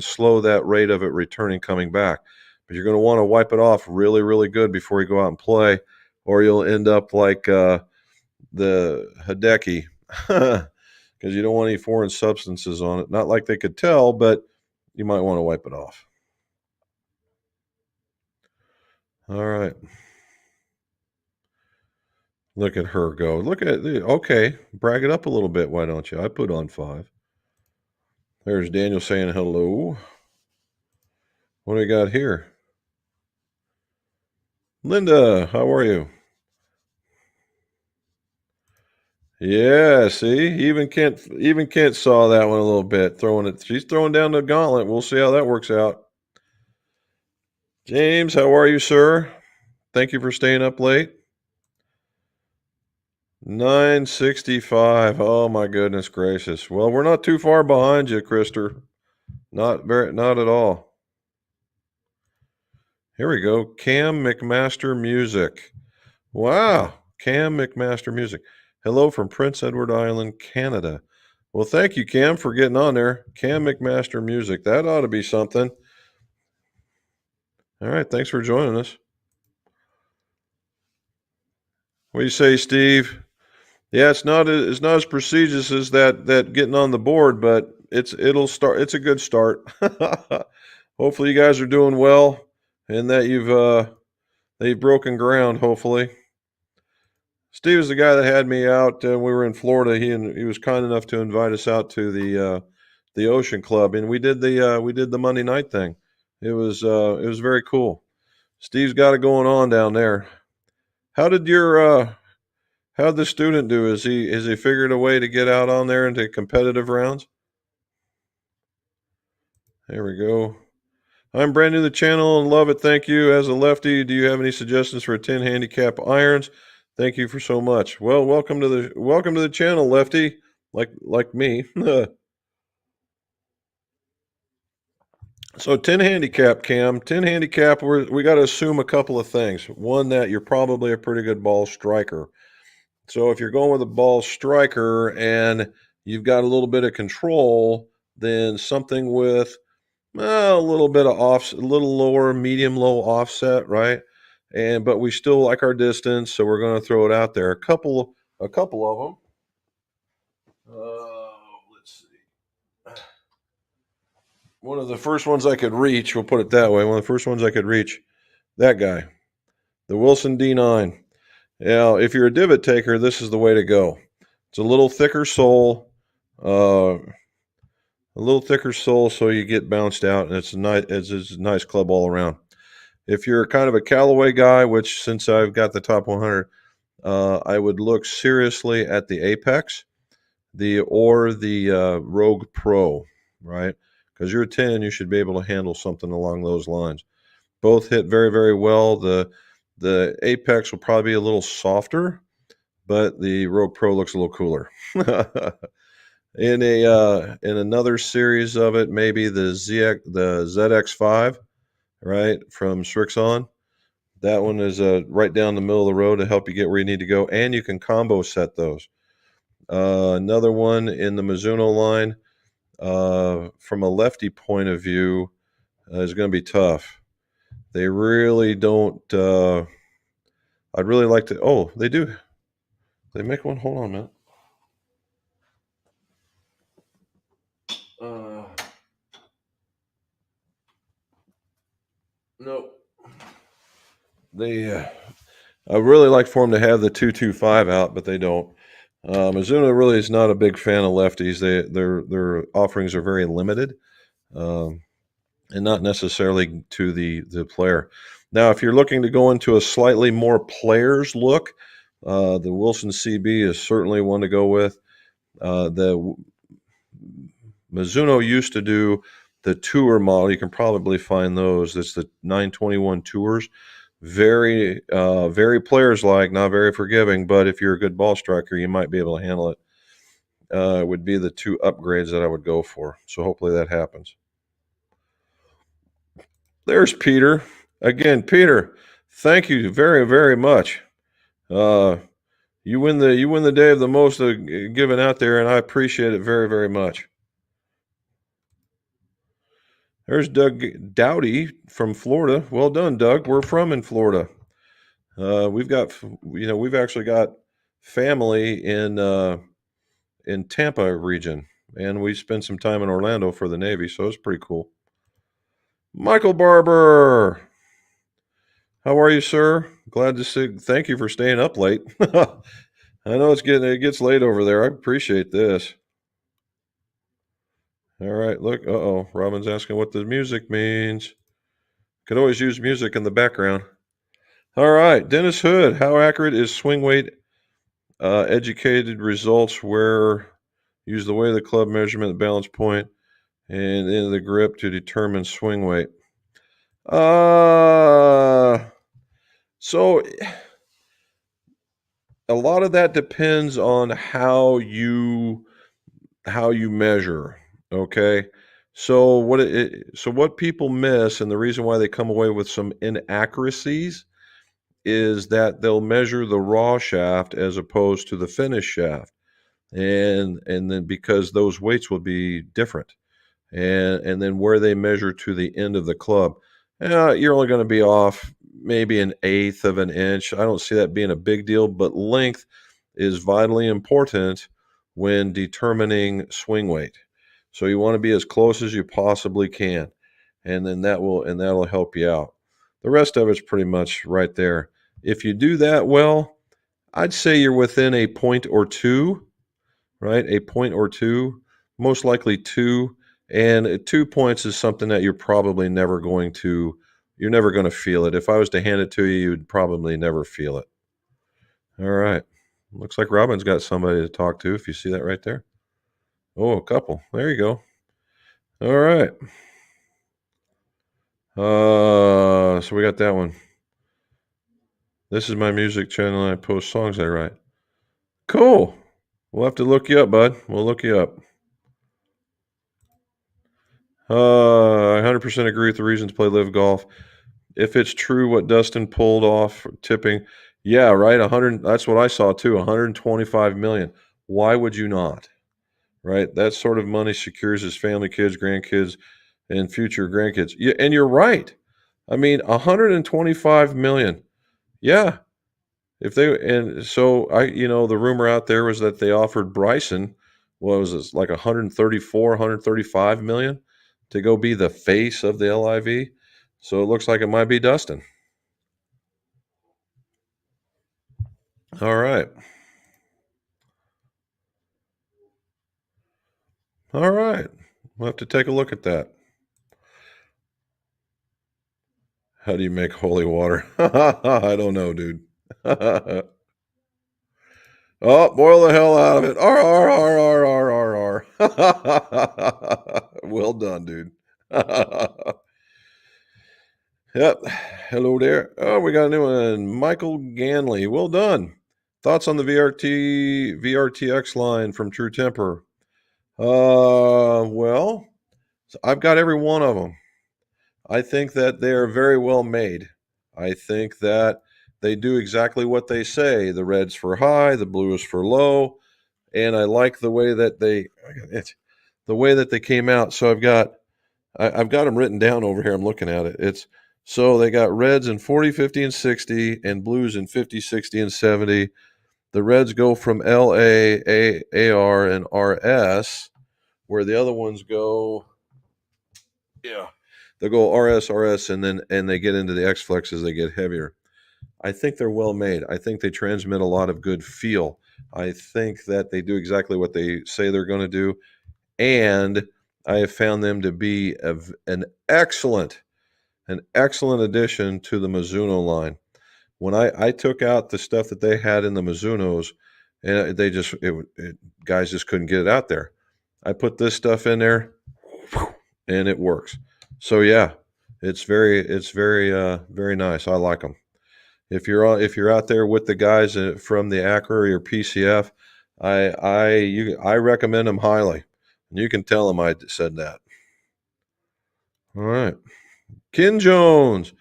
slow that rate of it returning coming back. But you're going to want to wipe it off really, really good before you go out and play, or you'll end up like the Hideki, because you don't want any foreign substances on it. Not like they could tell, but you might want to wipe it off. All right. Look at her go. Look at okay. Brag it up a little bit, why don't you? I put on 5. There's Daniel saying hello. What do we got here? Linda, how are you? Yeah, see, even Kent saw that one a little bit. She's throwing down the gauntlet. We'll see how that works out. James, how are you, sir? Thank you for staying up late. 965. Oh my goodness gracious. Well, we're not too far behind you, Krister. Not at all. Here we go. Cam McMaster Music. Wow. Cam McMaster Music. Hello from Prince Edward Island, Canada. Well, thank you, Cam, for getting on there. Cam McMaster Music. That ought to be something. All right. Thanks for joining us. What do you say, Steve? Yeah, it's not as prestigious as that getting on the board, but it'll start. It's a good start. Hopefully, you guys are doing well, and that you've broken ground. Hopefully, Steve is the guy that had me out. We were in Florida. He was kind enough to invite us out to the Ocean Club, and we did the Monday night thing. It was very cool. Steve's got it going on down there. How did how'd the student do? Is he figured a way to get out on there into competitive rounds? There we go. I'm brand new to the channel and love it. Thank you. As a lefty, do you have any suggestions for 10 handicap irons? Thank you for so much. Well, welcome to the channel, lefty. Like me. So 10 handicap, Cam. 10 handicap, we got to assume a couple of things. One, that you're probably a pretty good ball striker. So if you're going with a ball striker and you've got a little bit of control, then something with a little bit of a little lower, medium low offset, right? But we still like our distance, so we're going to throw it out there. A couple of them. Let's see. One of the first ones I could reach, we'll put it that way. One of the first ones I could reach, that guy, the Wilson D9. Now, if you're a divot taker, this is the way to go. It's a little thicker sole, so you get bounced out, and it's a nice club all around. If you're kind of a Callaway guy, which since I've got the top 100, I would look seriously at the Apex, or the Rogue Pro, right? Because you're a 10, you should be able to handle something along those lines. Both hit very, very well. The Apex will probably be a little softer, but the Rogue Pro looks a little cooler. In another series of it, maybe the ZX5, right, from Strixon. That one is right down the middle of the road to help you get where you need to go, and you can combo set those. Another one in the Mizuno line, from a lefty point of view, is going to be tough. They really don't. I'd really like to. Oh, they do. They make one. Hold on a minute. No. They. I really like for them to have the 225 out, but they don't. Mizuno really is not a big fan of lefties. Their offerings are very limited, and not necessarily to the player. Now, if you're looking to go into a slightly more players look, the Wilson CB is certainly one to go with. The Mizuno used to do the tour model. You can probably find those. It's the 921 tours. Very, very players-like, not very forgiving, but if you're a good ball striker, you might be able to handle it. Would be the two upgrades that I would go for. So hopefully that happens. There's Peter. Again, Peter, thank you very, very much. You win the day of the most given out there, and I appreciate it very, very much. There's Doug Dowdy from Florida. Well done, Doug. We're in Florida. We've actually got family in Tampa region, and we spent some time in Orlando for the Navy, so it's pretty cool. Michael Barber, how are you, sir? Glad to see. Thank you for staying up late. I know it gets late over there. I appreciate this. All right, look. Robin's asking what the music means. Could always use music in the background. All right, Dennis Hood. How accurate is swing weight? Educated results where use the weight of the club measurement, the balance point, and in the grip to determine swing weight. So a lot of that depends on how you measure. Okay. So what people miss, and the reason why they come away with some inaccuracies, is that they'll measure the raw shaft as opposed to the finished shaft, and then because those weights will be different, and then where they measure to the end of the club, you're only going to be off maybe an eighth of an inch. I don't see that being a big deal, but length is vitally important when determining swing weight. So you want to be as close as you possibly can, and then that'll help you out. The rest of it's pretty much right there. If you do that well, I'd say you're within a point or two, right? A point or two, most likely two. And 2 points is something that you're never going to feel it. If I was to hand it to you, you'd probably never feel it. All right. Looks like Robin's got somebody to talk to, if you see that right there. Oh, a couple. There you go. All right. So we got that one. This is my music channel and I post songs I write. Cool. We'll have to look you up, bud. We'll look you up. I 100% agree with the reasons to play live golf. If it's true what Dustin pulled off tipping, yeah, right. 100. That's what I saw too. 125 million. Why would you not? Right. That sort of money secures his family, kids, grandkids, and future grandkids. Yeah, and you're right. I mean, 125 million. Yeah. If they and so the rumor out there was that they offered Bryson, what was this, like 134, 135 million to go be the face of the LIV. So it looks like it might be Dustin. All right. All right. We'll have to take a look at that. How do you make holy water? I don't know, dude. Oh, boil the hell out of it. Well done, dude. Yep. Hello there. Oh, we got a new one. Michael Ganley. Well done. Thoughts on the VRTX line from True Temper? Well, I've got every one of them. I think that they are very well made. I think that they do exactly what they say. The red's for high, the blue is for low, and I like the way that they came out. So I've got them written down over here. I'm looking at it. So they got reds in 40, 50, and 60, and blues in 50, 60, and 70. The reds go from LA, AR, and RS, where the other ones go. Yeah, they'll go RS, and they get into the X Flex as they get heavier. I think they're well made. I think they transmit a lot of good feel. I think that they do exactly what they say they're going to do, and I have found them to be an excellent addition to the Mizuno line. When I took out the stuff that they had in the Mizunos, and guys just couldn't get it out there. I put this stuff in there, and it works. So yeah, it's very very nice. I like them. If you're out there with the guys from the Acura or PCF, I recommend them highly. And you can tell them I said that. All right, Ken Jones.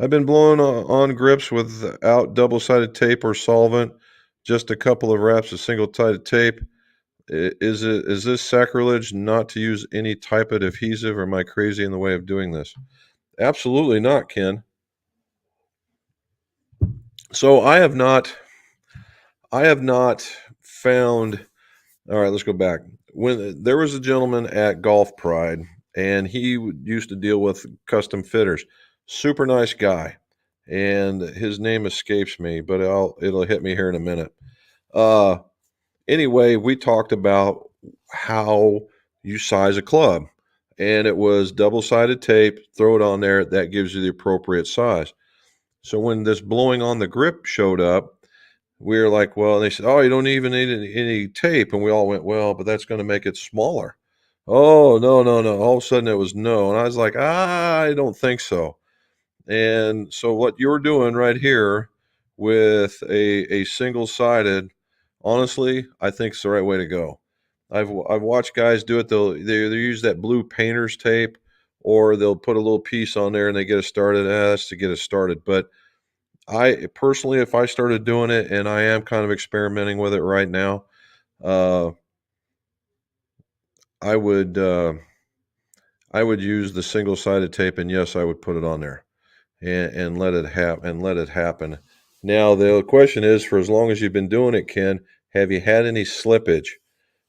I've been blowing on grips without double-sided tape or solvent, just a couple of wraps of single-sided tape. Is this sacrilege not to use any type of adhesive, or am I crazy in the way of doing this? Absolutely not, Ken. So I have not found. All right, let's go back. When there was a gentleman at Golf Pride, and he used to deal with custom fitters. Super nice guy, and his name escapes me, but it'll hit me here in a minute. Anyway, we talked about how you size a club, and it was double-sided tape. Throw it on there. That gives you the appropriate size. So when this blowing on the grip showed up, we were like, well, they said, oh, you don't even need any tape. And we all went, well, but that's going to make it smaller. Oh, no, no, no. All of a sudden it was no. And I was like, I don't think so. And so what you're doing right here with a single-sided, honestly, I think it's the right way to go. I've watched guys do it. They use that blue painter's tape, or they'll put a little piece on there and they get it started. That's to get it started. But I personally, if I started doing it, and I am kind of experimenting with it right now, uh, I would use the single-sided tape, and yes, I would put it on there and let it happen. Now the question is, for as long as you've been doing it, Ken, have you had any slippage?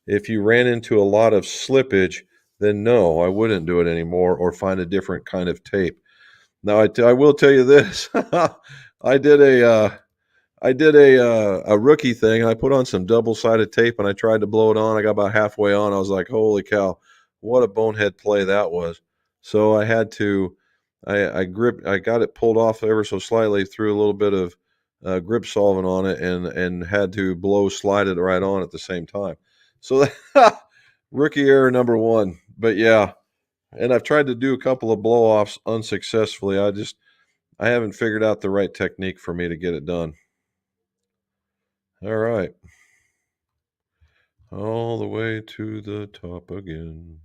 If you ran into a lot of slippage, then no, I wouldn't do it anymore, or find a different kind of tape. Now I will tell you this: I did I did a rookie thing. I put on some double-sided tape and I tried to blow it on. I got about halfway on. I was like, "Holy cow, what a bonehead play that was!" So I had to, I got it pulled off ever so slightly, threw a little bit of grip solvent on it, and had to slide it right on at the same time. So rookie error number one. But yeah, and I've tried to do a couple of blow-offs unsuccessfully. I haven't figured out the right technique for me to get it done. All right. All the way to the top again.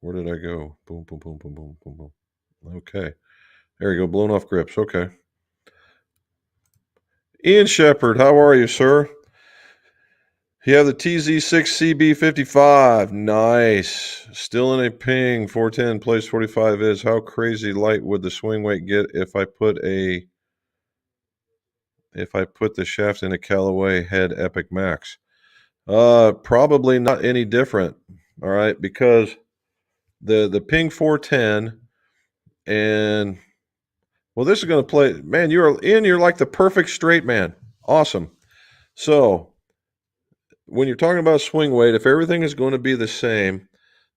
Where did I go? Boom, boom, boom, boom, boom, boom, boom. Okay. There you go. Blown off grips. Okay. Ian Shepard, how are you, sir? You have the TZ6CB55. Nice. Still in a ping. 410 place 45 is. How crazy light would the swing weight get if I put the shaft in a Callaway head Epic Max? Probably not any different. All right, because the ping 410 and well, this is going to play. Man, you're like the perfect straight man. Awesome. So when you're talking about swing weight, if everything is going to be the same,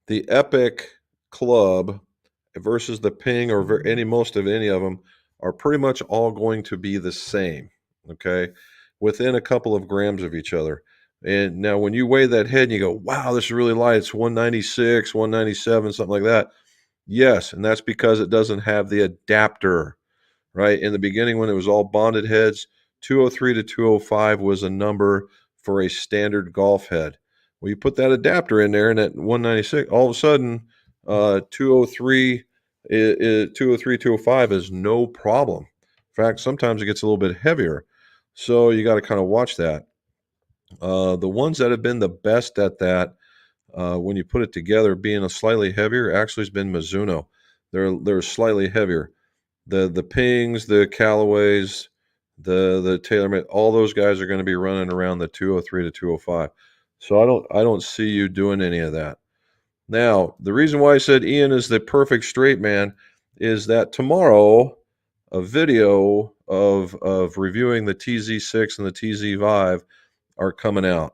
the Epic club versus the ping or most of any of them are pretty much all going to be the same. Okay, within a couple of grams of each other. And now when you weigh that head and you go, wow, this is really light. It's 196, 197, something like that. Yes, and that's because it doesn't have the adapter, right? In the beginning, when it was all bonded heads, 203 to 205 was a number for a standard golf head. Well, you put that adapter in there, and at 196, all of a sudden, 203, 203, 205 is no problem. In fact, sometimes it gets a little bit heavier. So you got to kind of watch that. The ones that have been the best at that, when you put it together, being a slightly heavier, actually has been Mizuno. They're slightly heavier. The Pings, the Callaways, the TaylorMade, all those guys are going to be running around the 203 to 205. So I don't see you doing any of that. Now, the reason why I said Ian is the perfect straight man is that tomorrow a video of reviewing the TZ6 and the TZ5 are coming out.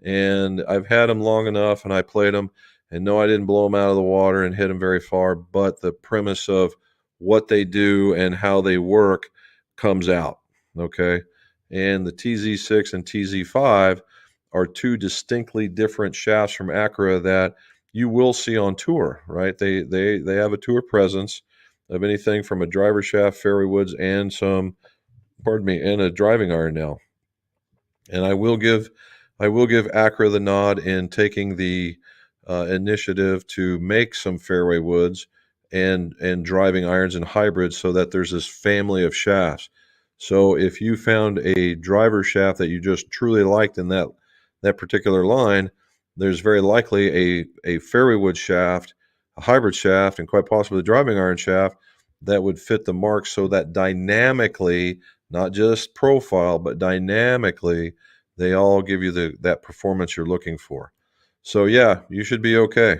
And I've had them long enough and I played them, and no, I didn't blow them out of the water and hit them very far, but the premise of what they do and how they work comes out. Okay. And the TZ6 and TZ5 are two distinctly different shafts from Acura that you will see on tour, right? They have a tour presence of anything from a driver shaft, fairway woods, and and a driving iron now. And I will give Acura the nod in taking the initiative to make some fairway woods and driving irons and hybrids, so that there's this family of shafts. So if you found a driver shaft that you just truly liked in that particular line, there's very likely a fairway wood shaft, a hybrid shaft, and quite possibly a driving iron shaft that would fit the mark, so that dynamically, not just profile, but dynamically, they all give you that performance you're looking for. So yeah, you should be okay.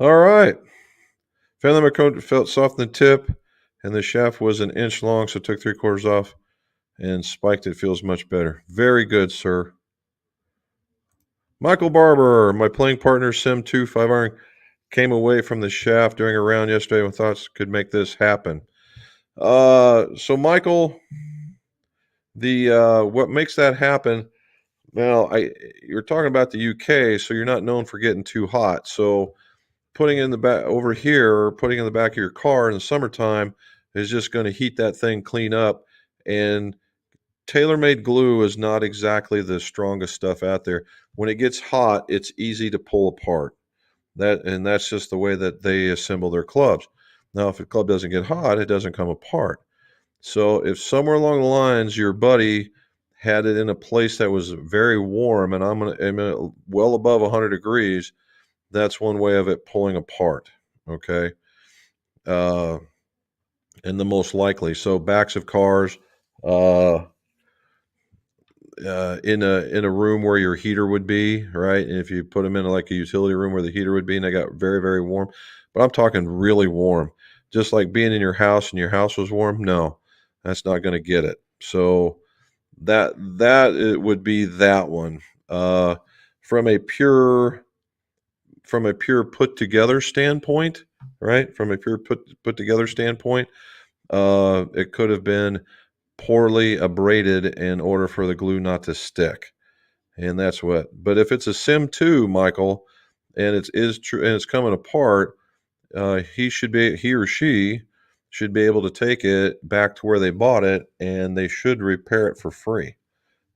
All right. Found that my coat felt soft in the tip, and the shaft was an inch long, so took 3/4 off and spiked it. Feels much better. Very good, sir. Michael Barber, my playing partner, Sim 2 5-iron, came away from the shaft during a round yesterday with thoughts could make this happen. So Michael, what makes that happen? Well, you're talking about the UK, so you're not known for getting too hot. So putting in the back over here, putting in the back of your car in the summertime is just going to heat that thing clean up. And TaylorMade glue is not exactly the strongest stuff out there. When it gets hot, it's easy to pull apart. That's just the way that they assemble their clubs. Now, if a club doesn't get hot, it doesn't come apart. So if somewhere along the lines your buddy had it in a place that was very warm, and I'm well above 100 degrees, that's one way of it pulling apart. Okay. And the most likely, so backs of cars, in a room where your heater would be, right? And if you put them in like a utility room where the heater would be, and they got very, very warm, but I'm talking really warm, just like being in your house and your house was warm. No, that's not going to get it. So that it would be that one. From a pure put together standpoint, right? From a pure put together standpoint, it could have been poorly abraded in order for the glue not to stick. And that's what. But if it's a Sim 2, Michael, and it is true and it's coming apart, he or she should be able to take it back to where they bought it, and they should repair it for free.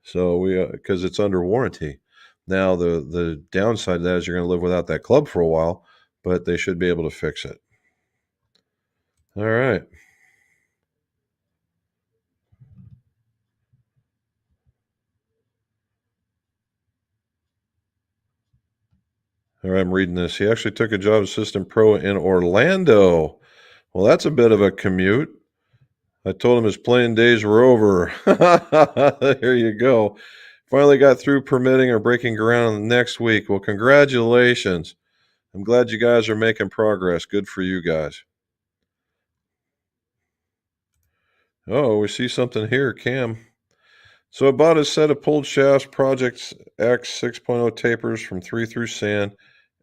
So we because it's under warranty. Now the downside of that is you're going to live without that club for a while, but they should be able to fix it. All right. All right, I'm reading this. He actually took a job assistant pro in Orlando. Well, that's a bit of a commute. I told him his playing days were over. There you go. Finally got through permitting or breaking ground next week. Well, congratulations. I'm glad you guys are making progress. Good for you guys. Oh, we see something here, Cam. So I bought a set of pulled shafts, Project X 6.0 tapers from 3 thru sand,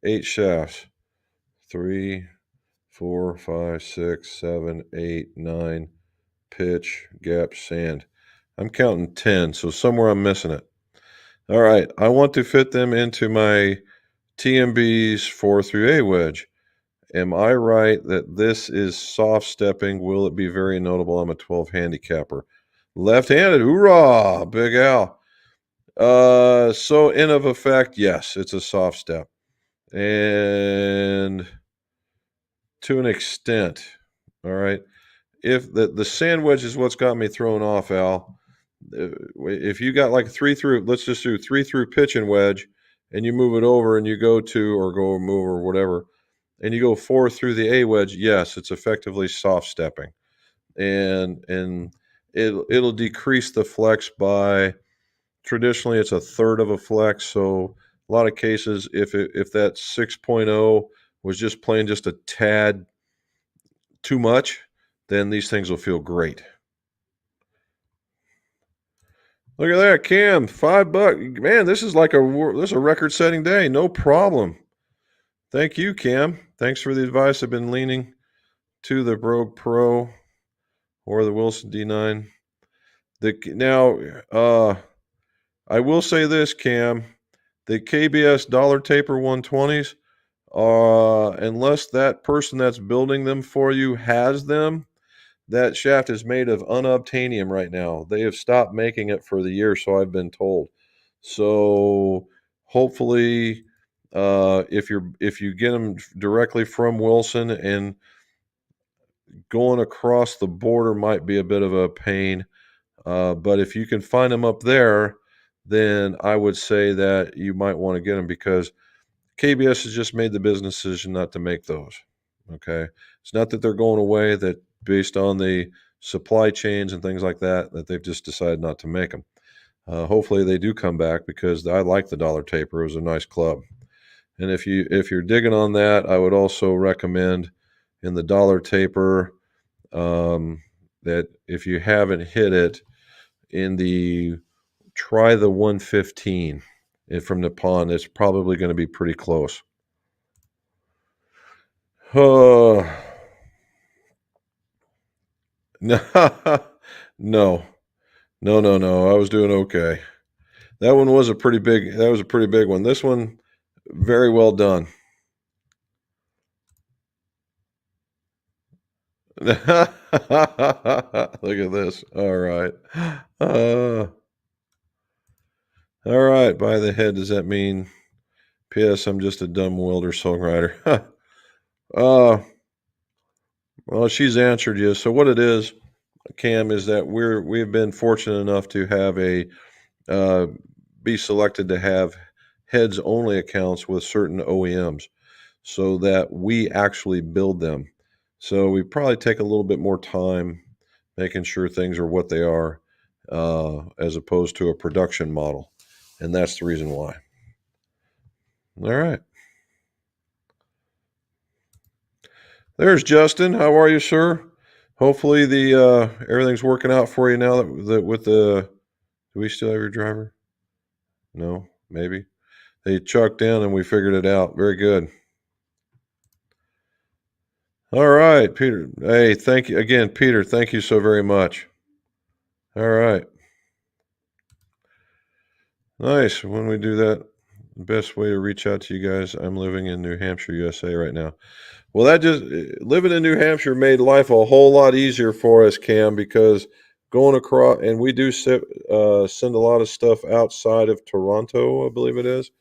8 shafts. 3, 4, 5, 6, 7, 8, 9, pitch, gap, sand. I'm counting 10, so somewhere I'm missing it. All right, I want to fit them into my TMB's 4 through A wedge. Am I right that this is soft stepping? Will it be very notable? I'm a 12 handicapper. Left-handed, hoorah, Big Al. So in of effect, yes, it's a soft step. And to an extent, all right. If the sand wedge is what's got me thrown off, Al. If you got like 3 through, let's just do 3 through pitch and wedge, and you move it over and you go to or go move or whatever, and you go 4 through the A wedge, yes, it's effectively soft stepping, and it'll decrease the flex by traditionally it's a third of a flex. So a lot of cases, if that 6.0 was just playing just a tad too much, then these things will feel great. Look at that, Cam, $5. Man, this is like a record-setting day. No problem. Thank you, Cam. Thanks for the advice. I've been leaning to the Brogue Pro or the Wilson D9. I will say this, Cam. The KBS dollar taper 120s, unless that person that's building them for you has them, that shaft is made of unobtainium right now. They have stopped making it for the year, so I've been told. So hopefully, if you get them directly from Wilson, and going across the border might be a bit of a pain, but if you can find them up there, then I would say that you might want to get them, because KBS has just made the business decision not to make those. Okay, it's not that they're going away, that based on the supply chains and things like that, that they've just decided not to make them. Hopefully they do come back, because I like the dollar taper. It was a nice club. And if you're digging on that, I would also recommend in the dollar taper, that if you haven't hit it, try the 115 from Nippon. It's probably going to be pretty close. No, no, no. I was doing okay. That one was a pretty big. That was a pretty big one. This one, very well done. Look at this. All right. All right. By the head, does that mean? P.S. I'm just a dumb welder songwriter. Well, she's answered you. So what it is, Cam, is that we've been fortunate enough to have be selected to have heads only accounts with certain OEMs, so that we actually build them. So we probably take a little bit more time making sure things are what they are, as opposed to a production model, and that's the reason why. All right. There's Justin. How are you, sir? hopefully the everything's working out for you now that with the. Do we still have your driver? No, maybe. They chucked in and we figured it out. Very good. All right, Peter. Hey, thank you again, Peter. Thank you so very much. All right. Nice. When we do that, the best way to reach out to you guys, I'm living in New Hampshire, USA right now. Well, that just living in New Hampshire made life a whole lot easier for us, Cam, because going across, and we do send a lot of stuff outside of Toronto, I believe it is.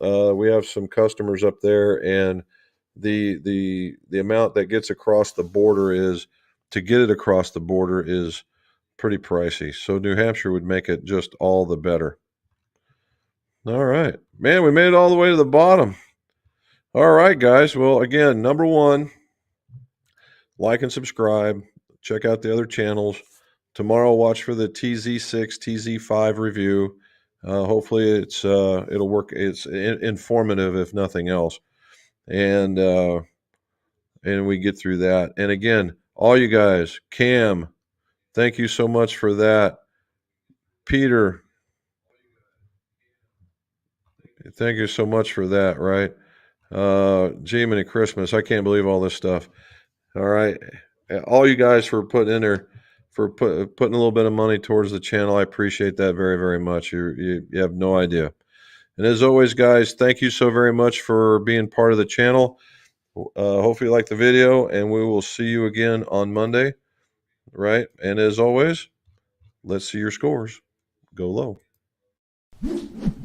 We have some customers up there, and the amount that gets across the border is to get it across the border is pretty pricey. So New Hampshire would make it just all the better. All right, man, we made it all the way to the bottom. All right, guys. Well, again, number one, like and subscribe. Check out the other channels. Tomorrow, watch for the TZ6, TZ5 review. Hopefully, it'll work. It's informative, if nothing else, and we get through that. And again, all you guys, Cam, thank you so much for that. Peter, thank you so much for that. Right, Jiminy Christmas. I can't believe all this stuff. All right, all you guys for putting in there. For putting a little bit of money towards the channel. I appreciate that very, very much. You have no idea. And as always, guys, thank you so very much for being part of the channel. Hopefully you like the video, and we will see you again on Monday, right? And as always, let's see your scores. Go low.